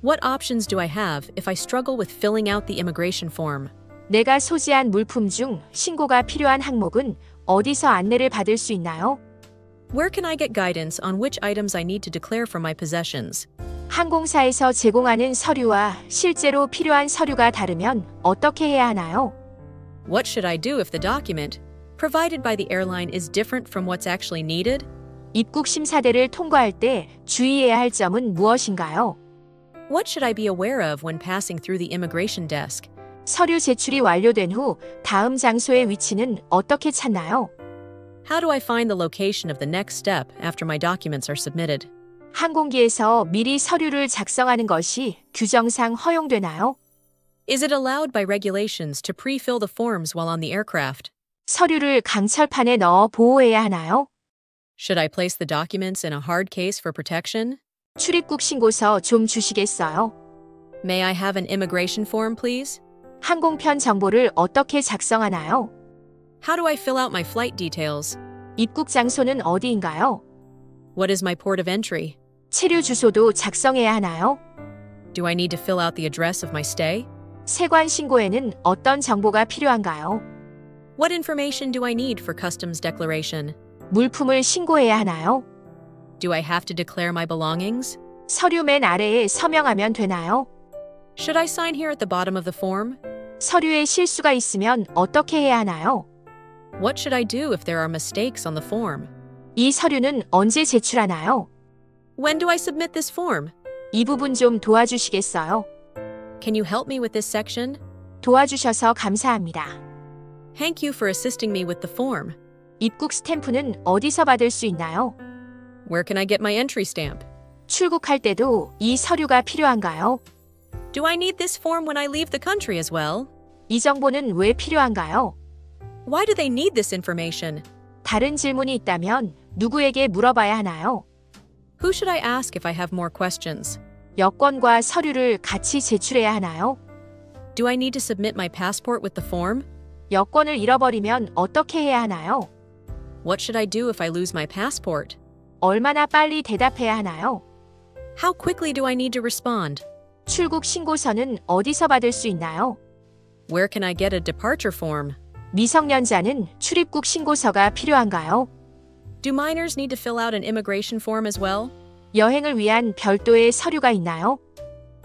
What options do I have if I struggle with filling out the immigration form? 내가 소지한 물품 중 신고가 필요한 항목은 어디서 안내를 받을 수 있나요? Where can I get guidance on which items I need to declare from my possessions? 항공사에서 제공하는 서류와 실제로 필요한 서류가 다르면 어떻게 해야 하나요? What should I do if the document provided by the airline is different from what's actually needed? 입국 심사대를 통과할 때 주의해야 할 점은 무엇인가요? What should I be aware of when passing through the immigration desk? 서류 제출이 완료된 후 다음 장소의 위치는 어떻게 찾나요? How do I find the location of the next step after my documents are submitted? 항공기에서 미리 서류를 작성하는 것이 규정상 허용되나요? Is it allowed by regulations to pre-fill the forms while on the aircraft? 서류를 강철판에 넣어 보호해야 하나요? Should I place the documents in a hard case for protection? 출입국 신고서 좀 주시겠어요? May I have an immigration form, please? 항공편 정보를 어떻게 작성하나요? How do I fill out my flight details? 입국 장소는 어디인가요? What is my port of entry? 체류 주소도 작성해야 하나요? Do I need to fill out the address of my stay? 세관 신고에는 어떤 정보가 필요한가요? What information do I need for customs declaration? 물품을 신고해야 하나요? Do I have to declare my belongings? 서류 맨 아래에 서명하면 되나요? Should I sign here at the bottom of the form? 서류에 실수가 있으면 어떻게 해야 하나요? What should I do if there are mistakes on the form? 이 서류는 언제 제출하나요? When do I submit this form? 이 부분 좀 도와주시겠어요? Can you help me with this section? 도와주셔서 감사합니다. Thank you for assisting me with the form. 입국 스탬프는 어디서 받을 수 있나요? Where can I get my entry stamp? 출국할 때도 이 서류가 필요한가요? Do I need this form when I leave the country as well? 이 정보는 왜 필요한가요? Why do they need this information? 다른 질문이 있다면 누구에게 물어봐야 하나요? Who should I ask if I have more questions? 여권과 서류를 같이 제출해야 하나요? Do I need to submit my passport with the form? 여권을 잃어버리면 어떻게 해야 하나요? What should I do if I lose my passport? 얼마나 빨리 대답해야 하나요? How quickly do I need to respond? 출국 신고서는 어디서 받을 수 있나요? Where can I get a departure form? 미성년자는 출입국 신고서가 필요한가요? Do minors need to fill out an immigration form as well? 여행을 위한 별도의 서류가 있나요?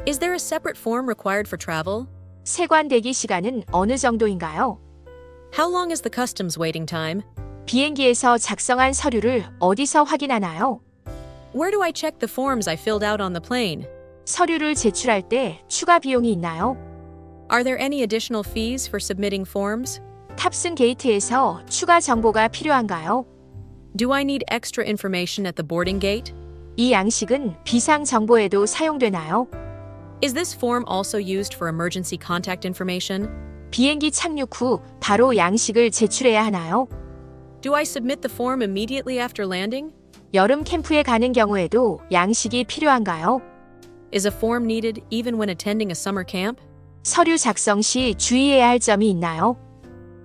Is there a separate form required for travel? 세관 대기 시간은 어느 정도인가요? How long is the customs waiting time? 비행기에서 작성한 서류를 어디서 확인하나요? Where do I check the forms I filled out on the plane? 서류를 제출할 때 추가 비용이 있나요? Are there any additional fees for submitting forms? 탑승 게이트에서 추가 정보가 필요한가요? Do I need extra information at the boarding gate? 이 양식은 비상 정보에도 사용되나요? Is this form also used for emergency contact information? 비행기 착륙 후 바로 양식을 제출해야 하나요? Do I submit the form immediately after landing? 여름 캠프에 가는 경우에도 양식이 필요한가요? Is a form needed even when attending a summer camp? 서류 작성 시 주의해야 할 점이 있나요?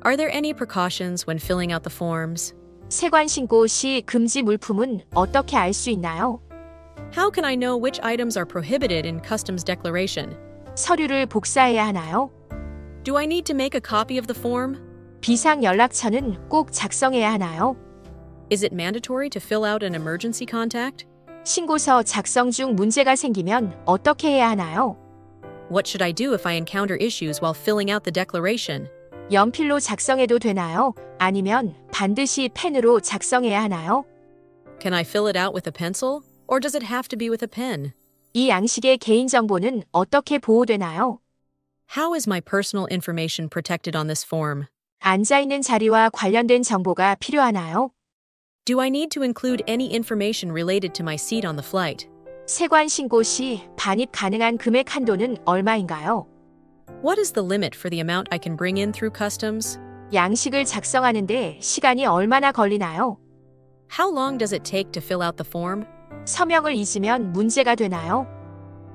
Are there any precautions when filling out the forms? 세관 신고 시 금지 물품은 어떻게 알 수 있나요? How can I know which items are prohibited in customs declaration? 서류를 복사해야 하나요? Do I need to make a copy of the form? 비상 연락처는 꼭 작성해야 하나요? Is it mandatory to fill out an emergency contact? 신고서 작성 중 문제가 생기면 어떻게 해야 하나요? What should I do if I encounter issues while filling out the declaration? 연필로 작성해도 되나요? 아니면 반드시 펜으로 작성해야 하나요? Can I fill it out with a pencil? Or does it have to be with a pen? 이 양식의 개인정보는 어떻게 보호되나요? How is my personal information protected on this form? 앉아있는 자리와 관련된 정보가 필요하나요? Do I need to include any information related to my seat on the flight? 세관 신고 시 반입 가능한 금액 한도는 얼마인가요? What is the limit for the amount I can bring in through customs? 양식을 작성하는데 시간이 얼마나 걸리나요? How long does it take to fill out the form? 서명을 잊으면 문제가 되나요?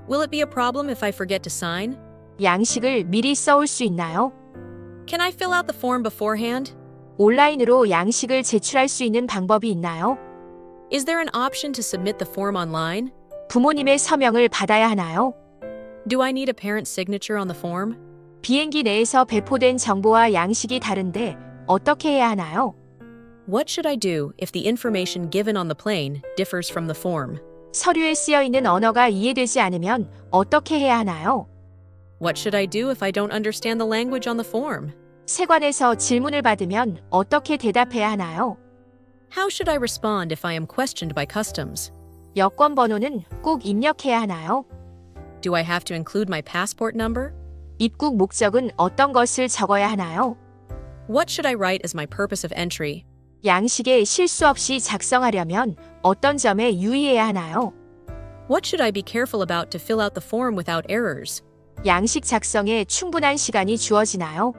Will it be a problem if I forget to sign? 양식을 미리 써올 수 있나요? Can I fill out the form beforehand? 온라인으로 양식을 제출할 수 있는 방법이 있나요? Is there an option to submit the form online? 부모님의 서명을 받아야 하나요? Do I need a parent's signature on the form? 비행기 내에서 배포된 정보와 양식이 다른데 어떻게 해야 하나요? What should I do if the information given on the plane differs from the form? 서류에 쓰여 있는 언어가 이해되지 않으면 어떻게 해야 하나요? What should I do if I don't understand the language on the form? 세관에서 질문을 받으면 어떻게 대답해야 하나요? How should I respond if I am questioned by customs? 여권 번호는 꼭 입력해야 하나요? Do I have to include my passport number? 입국 목적은 어떤 것을 적어야 하나요? What should I write as my purpose of entry? 양식에 실수 없이 작성하려면 어떤 점에 유의해야 하나요? What should I be careful about to fill out the form without errors? 양식 작성에 충분한 시간이 주어지나요?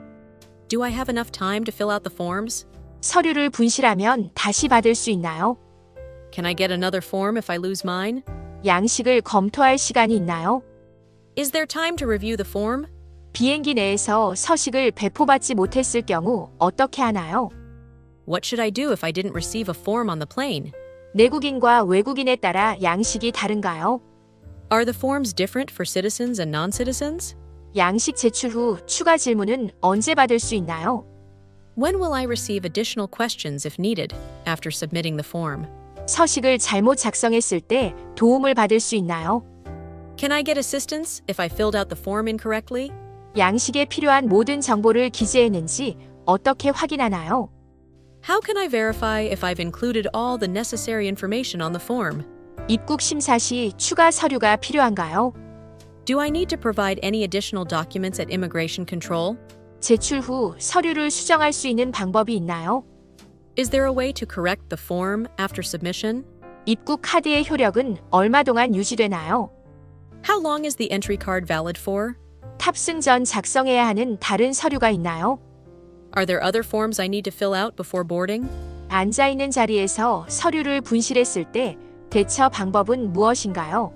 Do I have enough time to fill out the forms? 서류를 분실하면 다시 받을 수 있나요? Can I get another form if I lose mine? 양식을 검토할 시간이 있나요? Is there time to review the form? 비행기 내에서 서식을 배포받지 못했을 경우 어떻게 하나요? What should I do if I didn't receive a form on the plane? 내국인과 외국인에 따라 양식이 다른가요? Are the forms different for citizens and non-citizens? 양식 제출 후 추가 질문은 언제 받을 수 있나요? When will I receive additional questions if needed after submitting the form? 서식을 잘못 작성했을 때 도움을 받을 수 있나요? Can I get assistance if I filled out the form incorrectly? 양식에 필요한 모든 정보를 기재했는지 어떻게 확인하나요? How can I verify if I've included all the necessary information on the form? 입국 심사 시 추가 서류가 필요한가요? Do I need to provide any additional documents at immigration control? 제출 후 서류를 수정할 수 있는 방법이 있나요? Is there a way to correct the form after submission? 입국 카드의 효력은 얼마 동안 유지되나요? How long is the entry card valid for? 탑승 전 작성해야 하는 다른 서류가 있나요? Are there other forms I need to fill out before boarding? 앉아 있는 자리에서 서류를 분실했을 때 대처 방법은 무엇인가요?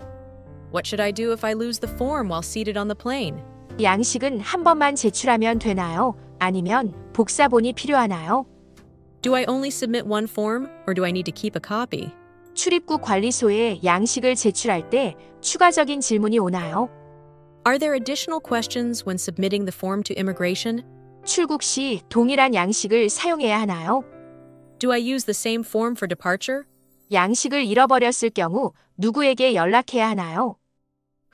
What should I do if I lose the form while seated on the plane? 양식은 한 번만 제출하면 되나요? 아니면 복사본이 필요하나요? Do I only submit one form, or do I need to keep a copy? 출입국 관리소에 양식을 제출할 때 추가적인 질문이 오나요? Are there additional questions when submitting the form to immigration? 출국 시 동일한 양식을 사용해야 하나요? Do I use the same form for departure? 양식을 잃어버렸을 경우 누구에게 연락해야 하나요?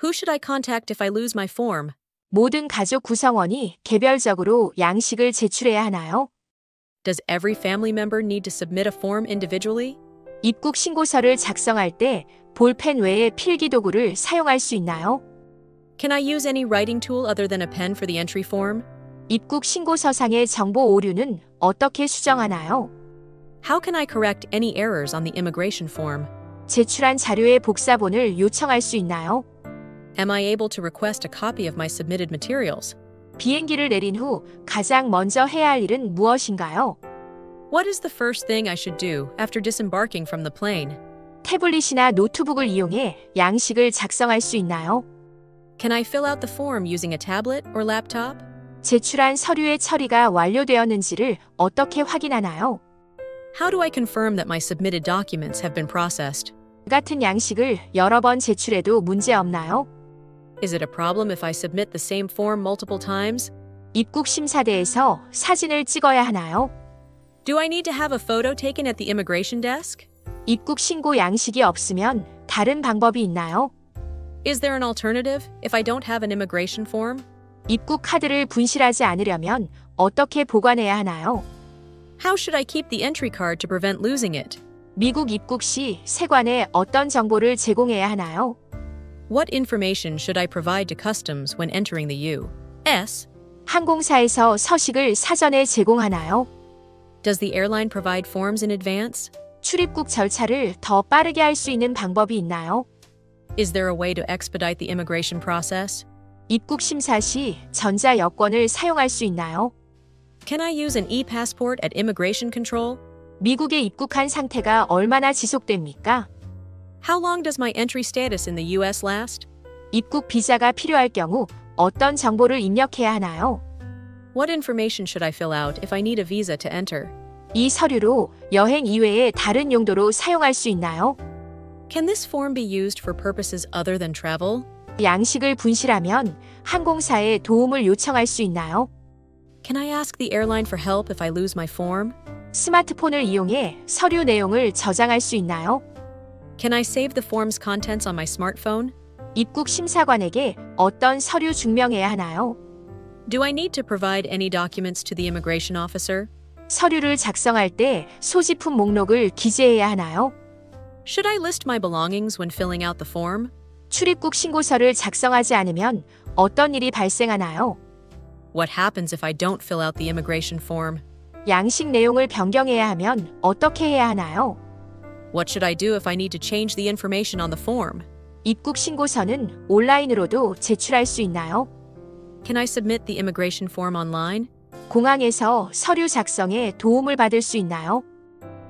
Who should I contact if I lose my form? 모든 가족 구성원이 개별적으로 양식을 제출해야 하나요? Does every family member need to submit a form individually? 입국 신고서를 작성할 때 볼펜 외에 필기 도구를 사용할 수 있나요? Can I use any writing tool other than a pen for the entry form? 입국 신고서상의 정보 오류는 어떻게 수정하나요? How can I correct any errors on the immigration form? 제출한 자료의 복사본을 요청할 수 있나요? Am I able to request a copy of my submitted materials? 비행기를 내린 후 가장 먼저 해야 할 일은 무엇인가요? What is the first thing I should do after disembarking from the plane? 태블릿이나 노트북을 이용해 양식을 작성할 수 있나요? Can I fill out the form using a tablet or laptop? 제출한 서류의 처리가 완료되었는지를 어떻게 확인하나요? How do I confirm that my submitted documents have been processed? 같은 양식을 여러 번 제출해도 문제 없나요? Is it a problem if I submit the same form multiple times? 입국 심사대에서 사진을 찍어야 하나요? Do I need to have a photo taken at the immigration desk? 입국 신고 양식이 없으면 다른 방법이 있나요? Is there an alternative if I don't have an immigration form? 입국 카드를 분실하지 않으려면 어떻게 보관해야 하나요? How should I keep the entry card to prevent losing it? 미국 입국 시 세관에 어떤 정보를 제공해야 하나요? What information should I provide to customs when entering the U.S.? 항공사에서 서식을 사전에 제공하나요? Does the airline provide forms in advance? 출입국 절차를 더 빠르게 할 수 있는 방법이 있나요? Is there a way to expedite the immigration process? 입국 심사 시 전자 여권을 사용할 수 있나요? Can I use an e-passport at immigration control? 미국에 입국한 상태가 얼마나 지속됩니까? How long does my entry status in the US last? 입국 비자가 필요할 경우 어떤 정보를 입력해야 하나요? What information should I fill out if I need a visa to enter? 이 서류로 여행 이외에 다른 용도로 사용할 수 있나요? Can this form be used for purposes other than travel? 양식을 분실하면 항공사에 도움을 요청할 수 있나요? Can I ask the airline for help if I lose my form? 스마트폰을 이용해 서류 내용을 저장할 수 있나요? Can I save the form's contents on my smartphone? 입국 심사관에게 어떤 서류 증명해야 하나요? Do I need to provide any documents to the immigration officer? 서류를 작성할 때 소지품 목록을 기재해야 하나요? Should I list my belongings when filling out the form? 출입국 신고서를 작성하지 않으면 어떤 일이 발생하나요? What happens if I don't fill out the immigration form? 양식 내용을 변경해야 하면 어떻게 해야 하나요? What should I do if I need to change the information on the form? 입국 신고서는 온라인으로도 제출할 수 있나요? Can I submit the immigration form online? 공항에서 서류 작성에 도움을 받을 수 있나요?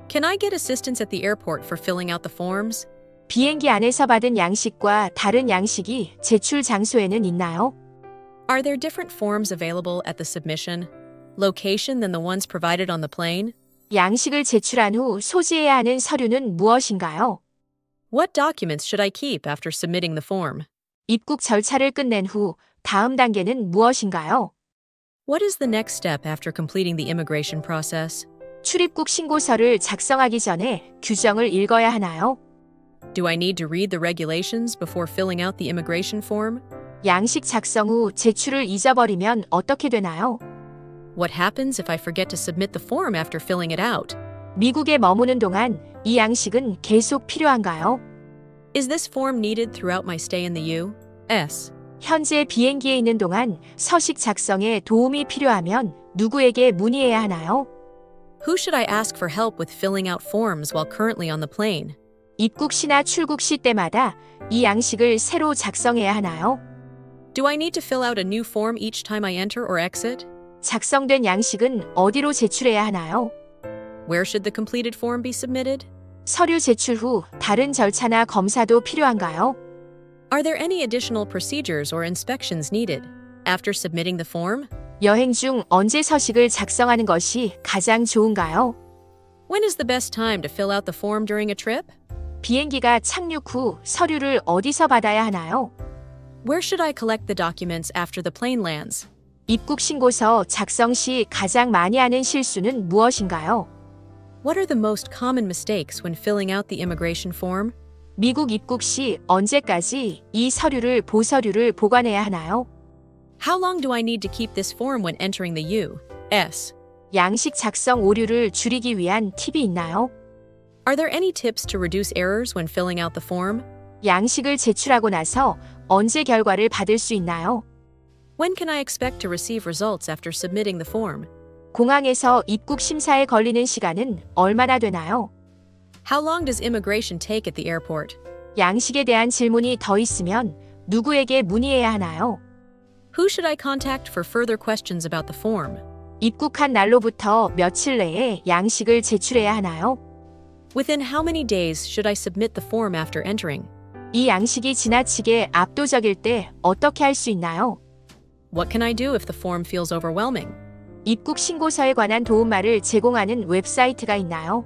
Can I get assistance at the airport for filling out the forms? 비행기 안에서 받은 양식과 다른 양식이 제출 장소에는 있나요? Are there different forms available at the submission location than the ones provided on the plane? 양식을 제출한 후 소지해야 하는 서류는 무엇인가요? What documents should I keep after submitting the form? 입국 절차를 끝낸 후 다음 단계는 무엇인가요? What is the next step after completing the immigration process? 출입국 신고서를 작성하기 전에 규정을 읽어야 하나요? Do I need to read the regulations before filling out the immigration form? 양식 작성 후 제출을 잊어버리면 어떻게 되나요? What happens if I forget to submit the form after filling it out? 미국에 머무는 동안 이 양식은 계속 필요한가요? Is this form needed throughout my stay in the U.S.? 현재 비행기에 있는 동안 서식 작성에 도움이 필요하면 누구에게 문의해야 하나요? Who should I ask for help with filling out forms while currently on the plane? 입국 시나 출국 시 때마다 이 양식을 새로 작성해야 하나요? Do I need to fill out a new form each time I enter or exit? 작성된 양식은 어디로 제출해야 하나요? Where should the completed form be submitted? 서류 제출 후 다른 절차나 검사도 필요한가요? Are there any additional procedures or inspections needed after submitting the form? 여행 중 언제 서식을 작성하는 것이 가장 좋은가요? When is the best time to fill out the form during a trip? 비행기가 착륙 후 서류를 어디서 받아야 하나요? Where should I collect the documents after the plane lands? 입국 신고서 작성 시 가장 많이 하는 실수는 무엇인가요? What are the most common mistakes when filling out the immigration form? 미국 입국 시 언제까지 이 서류를 보서류를 보관해야 하나요? How long do I need to keep this form when entering the U.S.? 양식 작성 오류를 줄이기 위한 팁이 있나요? Are there any tips to reduce errors when filling out the form? 양식을 제출하고 나서 언제 결과를 받을 수 있나요? When can I expect to receive results after submitting the form? 공항에서 입국 심사에 걸리는 시간은 얼마나 되나요? How long does immigration take at the airport? 양식에 대한 질문이 더 있으면 누구에게 문의해야 하나요? Who should I contact for further questions about the form? 입국한 날로부터 며칠 내에 양식을 제출해야 하나요? Within how many days should I submit the form after entering? 이 양식이 지나치게 압도적일 때 어떻게 할 수 있나요? What can I do if the form feels overwhelming? 입국 신고서에 관한 도움말을 제공하는 웹사이트가 있나요?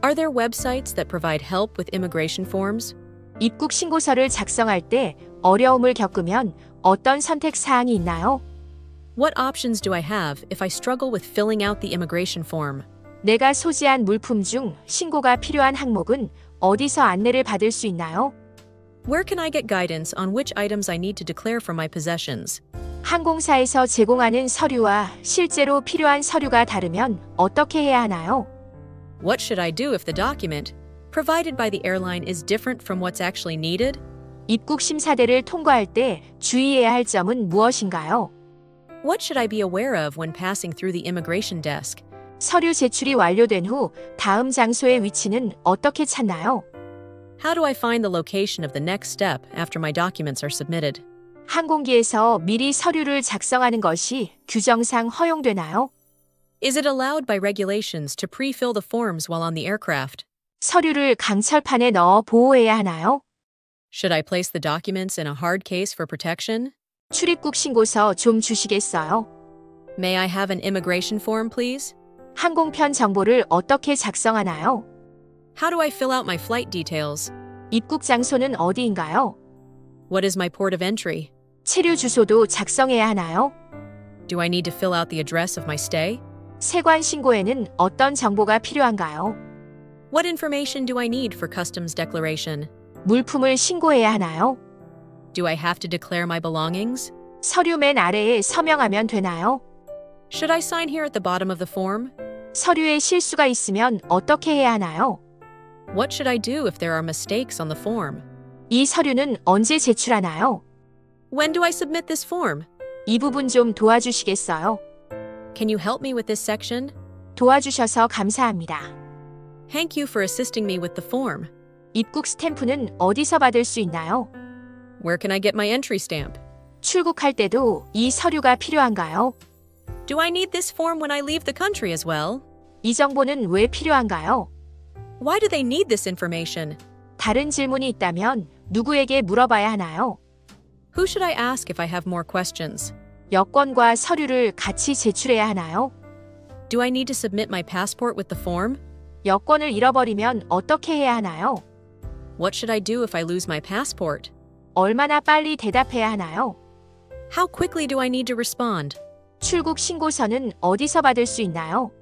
Are there websites that provide help with immigration forms? 입국 신고서를 작성할 때 어려움을 겪으면 어떤 선택 사항이 있나요? What options do I have if I struggle with filling out the immigration form? 내가 소지한 물품 중 신고가 필요한 항목은 어디서 안내를 받을 수 있나요? Where can I get guidance on which items I need to declare from my possessions? 항공사에서 제공하는 서류와 실제로 필요한 서류가 다르면 어떻게 해야 하나요? What should I do if the document provided by the airline is different from what's actually needed? 입국 심사대를 통과할 때 주의해야 할 점은 무엇인가요? What should I be aware of when passing through the immigration desk? 서류 제출이 완료된 후 다음 장소의 위치는 어떻게 찾나요? How do I find the location of the next step after my documents are submitted? 항공기에서 미리 서류를 작성하는 것이 규정상 허용되나요? Is it allowed by regulations to pre-fill the forms while on the aircraft? 서류를 강철판에 넣어 보호해야 하나요? Should I place the documents in a hard case for protection? 출입국 신고서 좀 주시겠어요? May I have an immigration form, please? 항공편 정보를 어떻게 작성하나요? How do I fill out my flight details? 입국 장소는 어디인가요? What is my port of entry? 체류 주소도 작성해야 하나요? Do I need to fill out the address of my stay? 세관 신고에는 어떤 정보가 필요한가요? What information do I need for customs declaration? 물품을 신고해야 하나요? Do I have to declare my belongings? 서류 맨 아래에 서명하면 되나요? Should I sign here at the bottom of the form? 서류에 실수가 있으면 어떻게 해야 하나요? What should I do if there are mistakes on the form? 이 서류는 언제 제출하나요? When do I submit this form? 이 부분 좀 도와주시겠어요? Can you help me with this section? 도와주셔서 감사합니다. Thank you for assisting me with the form. 입국 스탬프는 어디서 받을 수 있나요? Where can I get my entry stamp? 출국할 때도 이 서류가 필요한가요? Do I need this form when I leave the country as well? 이 정보는 왜 필요한가요? Why do they need this information? 다른 질문이 있다면 누구에게 물어봐야 하나요? Who should I ask if I have more questions? 여권과 서류를 같이 제출해야 하나요? Do I need to submit my passport with the form? 여권을 잃어버리면 어떻게 해야 하나요? What should I do if I lose my passport? 얼마나 빨리 대답해야 하나요? How quickly do I need to respond? 출국 신고서는 어디서 받을 수 있나요?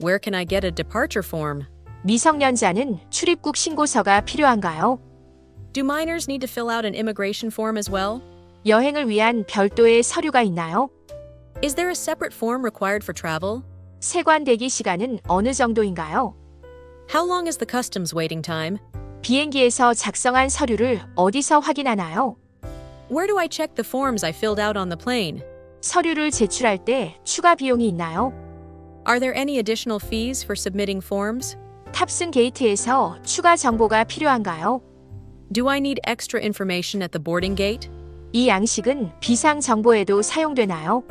Where can I get a departure form? 미성년자는 출입국 신고서가 필요한가요? Do minors need to fill out an immigration form as well? 여행을 위한 별도의 서류가 있나요? Is there a separate form required for travel? 세관 대기 시간은 어느 정도인가요? How long is the customs waiting time? 비행기에서 작성한 서류를 어디서 확인하나요? Where do I check the forms I filled out on the plane? 서류를 제출할 때 추가 비용이 있나요? Are there any additional fees for submitting forms? 탑승 게이트에서 추가 정보가 필요한가요? Do I need extra information at the boarding gate? 이 양식은 비상 정보에도 사용되나요?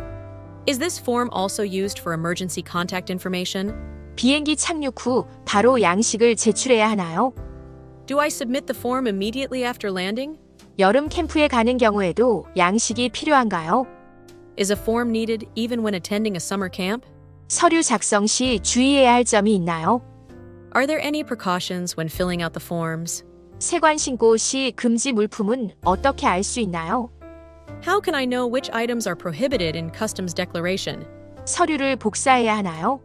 Is this form also used for emergency contact information? 비행기 착륙 후 바로 양식을 제출해야 하나요? Do I submit the form immediately after landing? 여름 캠프에 가는 경우에도 양식이 필요한가요? Is a form needed even when attending a summer camp? 서류 작성 시 주의해야 할 점이 있나요? Are there any precautions when filling out the forms? 세관 신고 시 금지 물품은 어떻게 알 수 있나요? How can I know which items are prohibited in customs declaration? 서류를 복사해야 하나요?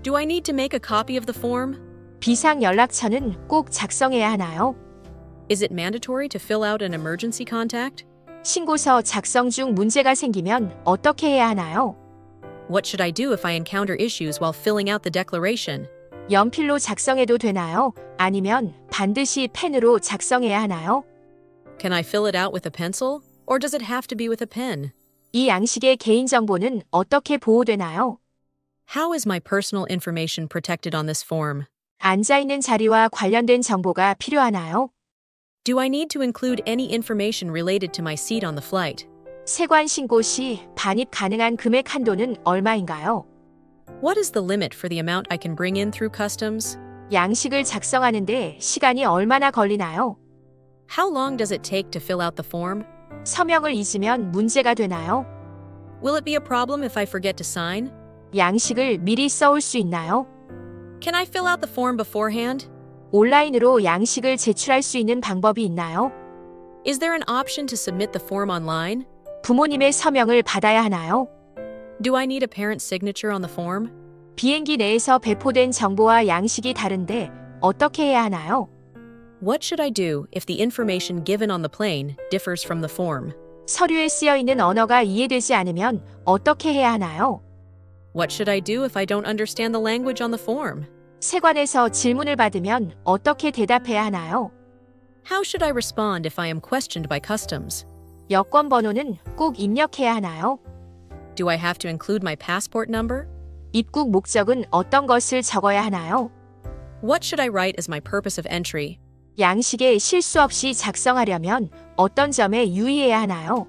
Do I need to make a copy of the form? 비상 연락처는 꼭 작성해야 하나요? Is it mandatory to fill out an emergency contact? 신고서 작성 중 문제가 생기면 어떻게 해야 하나요? What should I do if I encounter issues while filling out the declaration? 연필로 작성해도 되나요? 아니면 반드시 펜으로 작성해야 하나요? Can I fill it out with a pencil? Or does it have to be with a pen? 이 양식의 개인정보는 어떻게 보호되나요? How is my personal information protected on this form? 앉아있는 자리와 관련된 정보가 필요하나요? Do I need to include any information related to my seat on the flight? 세관 신고 시 반입 가능한 금액 한도는 얼마인가요? What is the limit for the amount I can bring in through customs? 양식을 작성하는데 시간이 얼마나 걸리나요? How long does it take to fill out the form? 서명을 잊으면 문제가 되나요? Will it be a problem if I forget to sign? 양식을 미리 써올 수 있나요? Can I fill out the form beforehand? 온라인으로 양식을 제출할 수 있는 방법이 있나요? Is there an option to submit the form online? 부모님의 서명을 받아야 하나요? Do I need a parent's signature on the form? 비행기 내에서 배포된 정보와 양식이 다른데 어떻게 해야 하나요? What should I do if the information given on the plane differs from the form? 서류에 쓰여 있는 언어가 이해되지 않으면 어떻게 해야 하나요? What should I do if I don't understand the language on the form? 세관에서 질문을 받으면 어떻게 대답해야 하나요? How should I respond if I am questioned by customs? 여권 번호는 꼭 입력해야 하나요? Do I have to include my passport number? 입국 목적은 어떤 것을 적어야 하나요? What should I write as my purpose of entry? 양식에 실수 없이 작성하려면 어떤 점에 유의해야 하나요?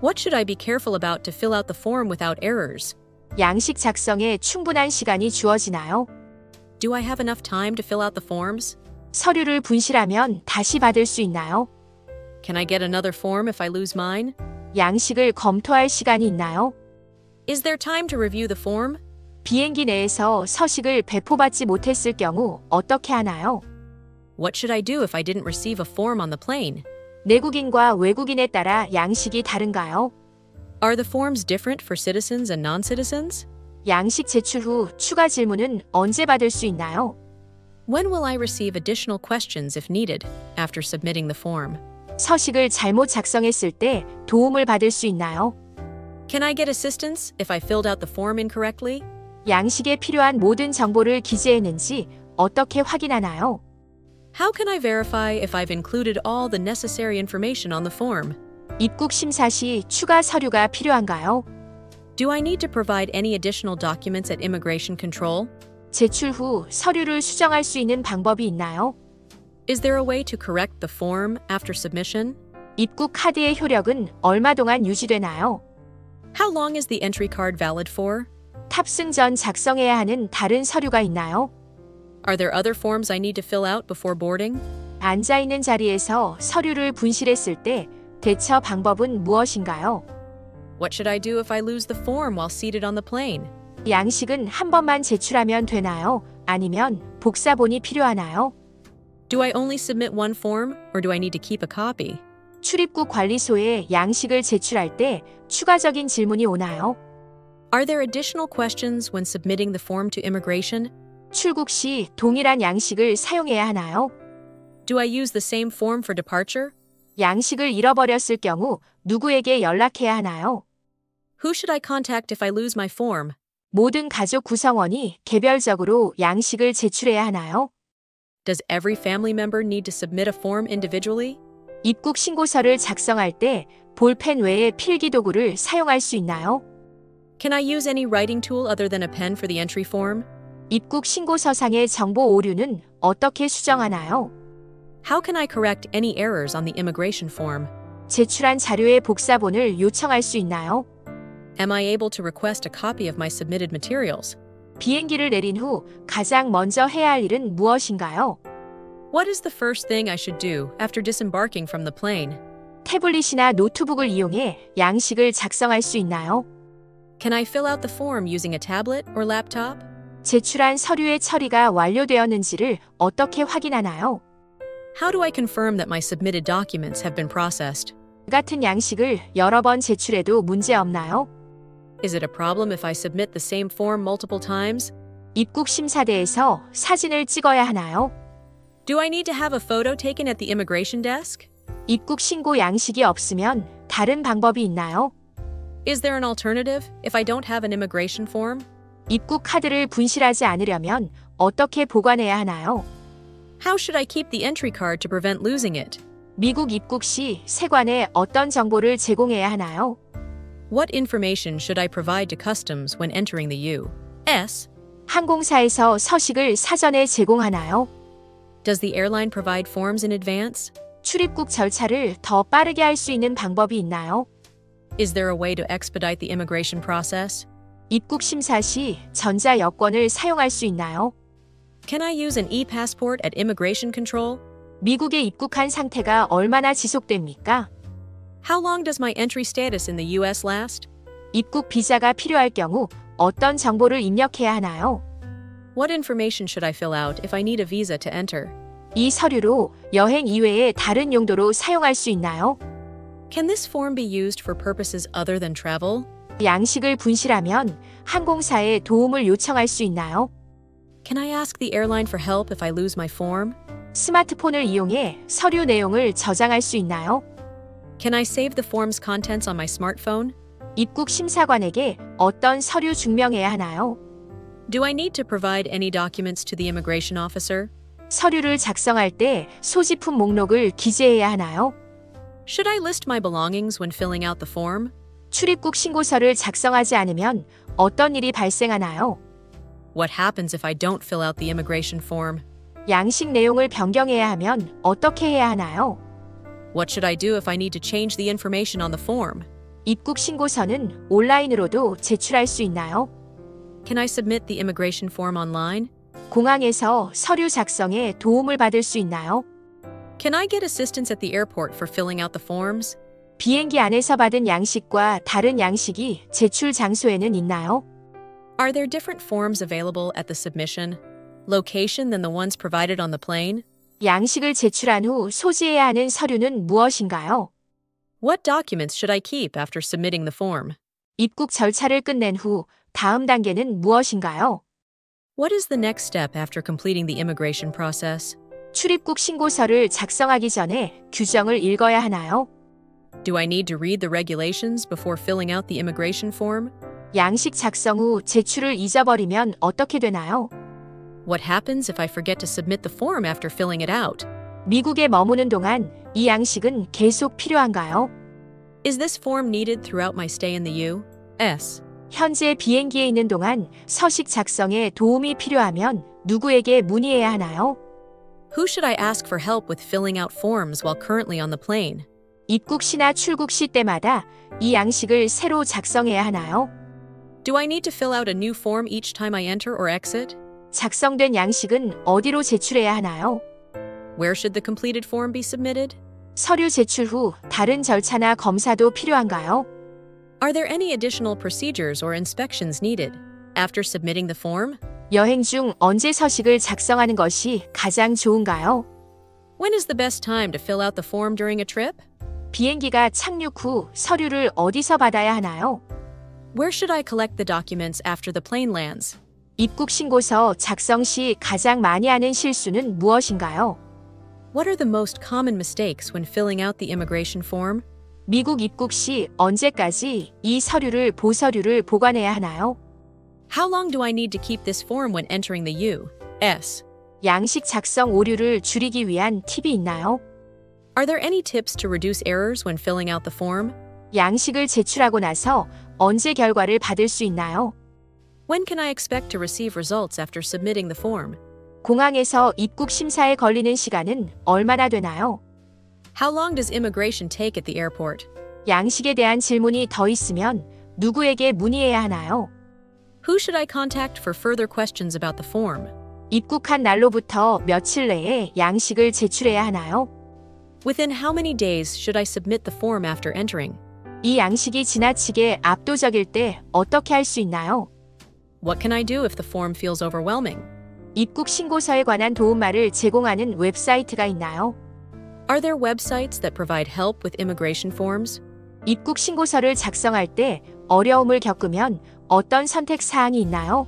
What should I be careful about to fill out the form without errors? 양식 작성에 충분한 시간이 주어지나요? Do I have enough time to fill out the forms? 서류를 분실하면 다시 받을 수 있나요? Can I get another form if I lose mine? 양식을 검토할 시간이 있나요? Is there time to review the form? 비행기 내에서 서식을 배포받지 못했을 경우 어떻게 하나요? What should I do if I didn't receive a form on the plane? 내국인과 외국인에 따라 양식이 다른가요? Are the forms different for citizens and non-citizens? 양식 제출 후 추가 질문은 언제 받을 수 있나요? When will I receive additional questions if needed after submitting the form? 서식을 잘못 작성했을 때 도움을 받을 수 있나요? Can I get assistance if I filled out the form incorrectly? 양식에 필요한 모든 정보를 기재했는지 어떻게 확인하나요? How can I verify if I've included all the necessary information on the form? 입국 심사 시 추가 서류가 필요한가요? Do I need to provide any additional documents at immigration control? 제출 후 서류를 수정할 수 있는 방법이 있나요? Is there a way to correct the form after submission? 입국 카드의 효력은 얼마 동안 유지되나요? How long is the entry card valid for? 탑승 전 작성해야 하는 다른 서류가 있나요? Are there other forms I need to fill out before boarding? 앉아 있는 자리에서 서류를 분실했을 때 대처 방법은 무엇인가요? What should I do if I lose the form while seated on the plane? 양식은 한 번만 제출하면 되나요? 아니면 복사본이 필요하나요? Do I only submit one form, or do I need to keep a copy? 출입국 관리소에 양식을 제출할 때 추가적인 질문이 오나요? Are there additional questions when submitting the form to immigration? 출국 시 동일한 양식을 사용해야 하나요? Do I use the same form for departure? 양식을 잃어버렸을 경우 누구에게 연락해야 하나요? Who should I contact if I lose my form? 모든 가족 구성원이 개별적으로 양식을 제출해야 하나요? Does every family member need to submit a form individually? 입국 신고서를 작성할 때 볼펜 외에 필기 도구를 사용할 수 있나요? Can I use any writing tool other than a pen for the entry form? 입국 신고서상의 정보 오류는 어떻게 수정하나요? How can I correct any errors on the immigration form? 제출한 자료의 복사본을 요청할 수 있나요? Am I able to request a copy of my submitted materials? 비행기를 내린 후 가장 먼저 해야 할 일은 무엇인가요? What is the first thing I should do after disembarking from the plane? 태블릿이나 노트북을 이용해 양식을 작성할 수 있나요? Can I fill out the form using a tablet or laptop? 제출한 서류의 처리가 완료되었는지를 어떻게 확인하나요? How do I confirm that my submitted documents have been processed? 같은 양식을 여러 번 제출해도 문제 없나요? Is it a problem if I submit the same form multiple times? 입국 심사대에서 사진을 찍어야 하나요? Do I need to have a photo taken at the immigration desk? 입국 신고 양식이 없으면 다른 방법이 있나요? Is there an alternative if I don't have an immigration form? 입국 카드를 분실하지 않으려면 어떻게 보관해야 하나요? How should I keep the entry card to prevent losing it? 미국 입국 시 세관에 어떤 정보를 제공해야 하나요? What information should I provide to customs when entering the U.S.? 항공사에서 서식을 사전에 제공하나요? Does the airline provide forms in advance? 출입국 절차를 더 빠르게 할 수 있는 방법이 있나요? Is there a way to expedite the immigration process? 입국 심사 시 전자 여권을 사용할 수 있나요? Can I use an e-passport at immigration control? 미국에 입국한 상태가 얼마나 지속됩니까? How long does my entry status in the U.S. last? 입국 비자가 필요할 경우 어떤 정보를 입력해야 하나요? What information should I fill out if I need a visa to enter? 이 서류로 여행 이외의 다른 용도로 사용할 수 있나요? Can this form be used for purposes other than travel? 양식을 분실하면 항공사에 도움을 요청할 수 있나요? Can I ask the airline for help if I lose my form? 스마트폰을 이용해 서류 내용을 저장할 수 있나요? Can I save the form's contents on my smartphone? 입국 심사관에게 어떤 서류 증명해야 하나요? Do I need to provide any documents to the immigration officer? 서류를 작성할 때 소지품 목록을 기재해야 하나요? Should I list my belongings when filling out the form? 출입국 신고서를 작성하지 않으면 어떤 일이 발생하나요? What happens if I don't fill out the immigration form? 양식 내용을 변경해야 하면 어떻게 해야 하나요? What should I do if I need to change the information on the form? 입국 신고서는 온라인으로도 제출할 수 있나요? Can I submit the immigration form online? 공항에서 서류 작성에 도움을 받을 수 있나요? Can I get assistance at the airport for filling out the forms? 비행기 안에서 받은 양식과 다른 양식이 제출 장소에는 있나요? Are there different forms available at the submission location than the ones provided on the plane? 양식을 제출한 후 소지해야 하는 서류는 무엇인가요? What documents should I keep after submitting the form? 입국 절차를 끝낸 후 다음 단계는 무엇인가요? What is the next step after completing the immigration process? 출입국 신고서를 작성하기 전에 규정을 읽어야 하나요? Do I need to read the regulations before filling out the immigration form? 양식 작성 후 제출을 잊어버리면 어떻게 되나요? What happens if I forget to submit the form after filling it out? 미국에 머무는 동안 이 양식은 계속 필요한가요? Is this form needed throughout my stay in the U.S.? 현재 비행기에 있는 동안 서식 작성에 도움이 필요하면 누구에게 문의해야 하나요? Who should I ask for help with filling out forms while currently on the plane? 입국 시나 출국 시 때마다 이 양식을 새로 작성해야 하나요? Do I need to fill out a new form each time I enter or exit? 작성된 양식은 어디로 제출해야 하나요? Where should the completed form be submitted? 서류 제출 후 다른 절차나 검사도 필요한가요? Are there any additional procedures or inspections needed after submitting the form? 여행 중 언제 서식을 작성하는 것이 가장 좋은가요? When is the best time to fill out the form during a trip? 비행기가 착륙 후 서류를 어디서 받아야 하나요? Where should I collect the documents after the plane lands? 입국 신고서 작성 시 가장 많이 하는 실수는 무엇인가요? What are the most common mistakes when filling out the immigration form? 미국 입국 시 언제까지 이 보서류를 보관해야 하나요? How long do I need to keep this form when entering the U.S.? 양식 작성 오류를 줄이기 위한 팁이 있나요? Are there any tips to reduce errors when filling out the form? 양식을 제출하고 나서 언제 결과를 받을 수 있나요? When can I expect to receive results after submitting the form? 공항에서 입국 심사에 걸리는 시간은 얼마나 되나요? How long does immigration take at the airport? 양식에 대한 질문이 더 있으면 누구에게 문의해야 하나요? Who should I contact for further questions about the form? 입국한 날로부터 며칠 내에 양식을 제출해야 하나요? Within how many days should I submit the form after entering? 이 양식이 지나치게 압도적일 때 어떻게 할 수 있나요? What can I do if the form feels overwhelming? 입국 신고서에 관한 도움말을 제공하는 웹사이트가 있나요? Are there websites that provide help with immigration forms? 입국 신고서를 작성할 때 어려움을 겪으면 어떤 선택 사항이 있나요?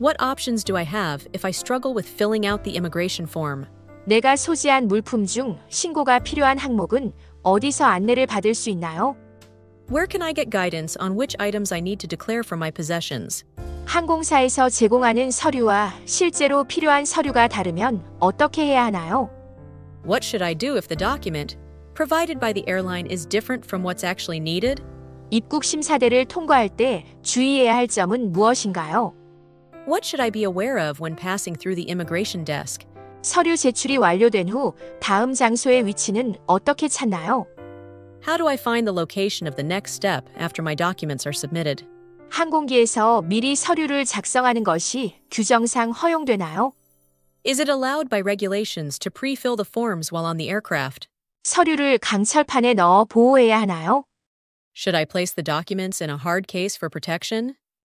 What options do I have if I struggle with filling out the immigration form? 내가 소지한 물품 중 신고가 필요한 항목은 어디서 안내를 받을 수 있나요? Where can I get guidance on which items I need to declare from my possessions? 항공사에서 제공하는 서류와 실제로 필요한 서류가 다르면 어떻게 해야 하나요? What should I do if the document provided by the airline is different from what's actually needed? 입국 심사대를 통과할 때 주의해야 할 점은 무엇인가요? What should I be aware of when passing through the immigration desk? 서류 제출이 완료된 후 다음 장소의 위치는 어떻게 찾나요? How do I find the location of the next step after my documents are submitted? 항공기에서 미리 서류를 작성하는 것이 규정상 허용되나요? Is it allowed by regulations to pre-fill the forms while on the aircraft? 서류를 강철판에 넣어 보호해야 하나요? Should I place the documents in a hard case for protection?